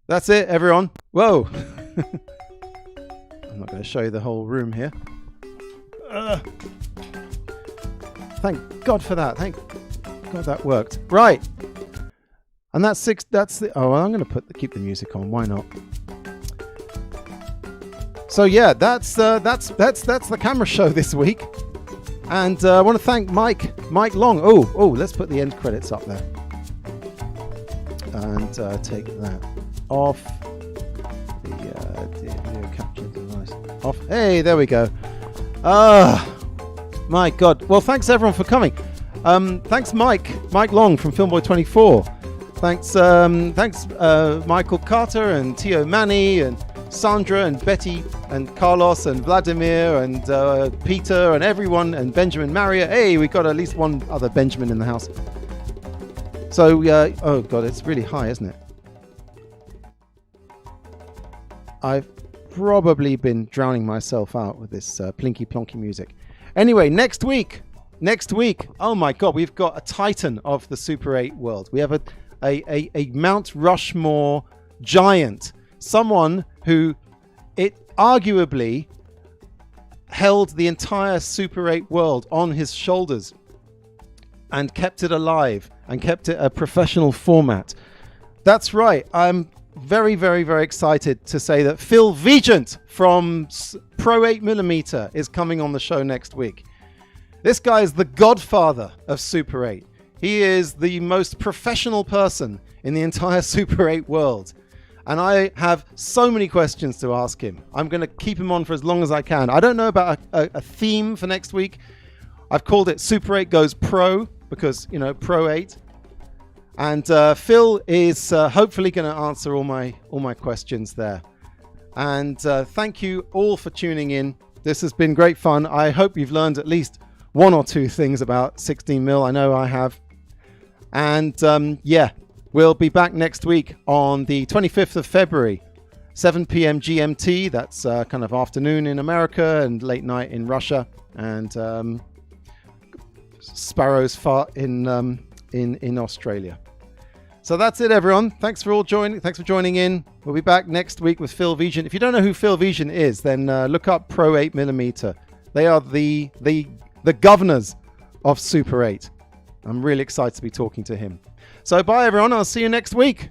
that's it, everyone. Whoa! I'm not going to show you the whole room here. Thank God for that. Thank God that worked. Right. And that's the... Oh, well, I'm going to keep the music on. Why not? So yeah, that's the camera show this week. And I want to thank Mike Long. Oh, let's put the end credits up there. And take that. off. The video capture device off. Hey, there we go. My God. Well, thanks everyone for coming. Thanks Mike Long from Filmboy24. Thanks Michael Carter and Tio Manny and Sandra and Betty and Carlos and Vladimir and Peter and everyone and Benjamin Maria. Hey, we got at least one other Benjamin in the house. So, oh God, it's really high, isn't it? I've probably been drowning myself out with this plinky plonky music. Anyway, next week, oh my God, we've got a titan of the Super 8 world. We have a Mount Rushmore giant, someone who it arguably held the entire Super 8 world on his shoulders and kept it alive and kept it a professional format. That's right. I'm very, very, very excited to say that Phil Vigent from Pro 8mm is coming on the show next week. This guy is the godfather of Super 8. He is the most professional person in the entire Super 8 world. And I have so many questions to ask him. I'm going to keep him on for as long as I can. I don't know about a theme for next week. I've called it Super 8 Goes Pro because, you know, Pro 8. And Phil is hopefully going to answer all my questions there. And thank you all for tuning in. This has been great fun. I hope you've learned at least one or two things about 16mm. I know I have. And yeah, we'll be back next week on the 25th of February, 7 p.m. GMT. That's kind of afternoon in America and late night in Russia. And sparrows fart in Australia. So that's it, everyone. Thanks for joining in. We'll be back next week with Phil Vigent. If you don't know who Phil Vigent is, then look up Pro 8mm. They are the governors of Super 8. I'm really excited to be talking to him. So bye, everyone. I'll see you next week.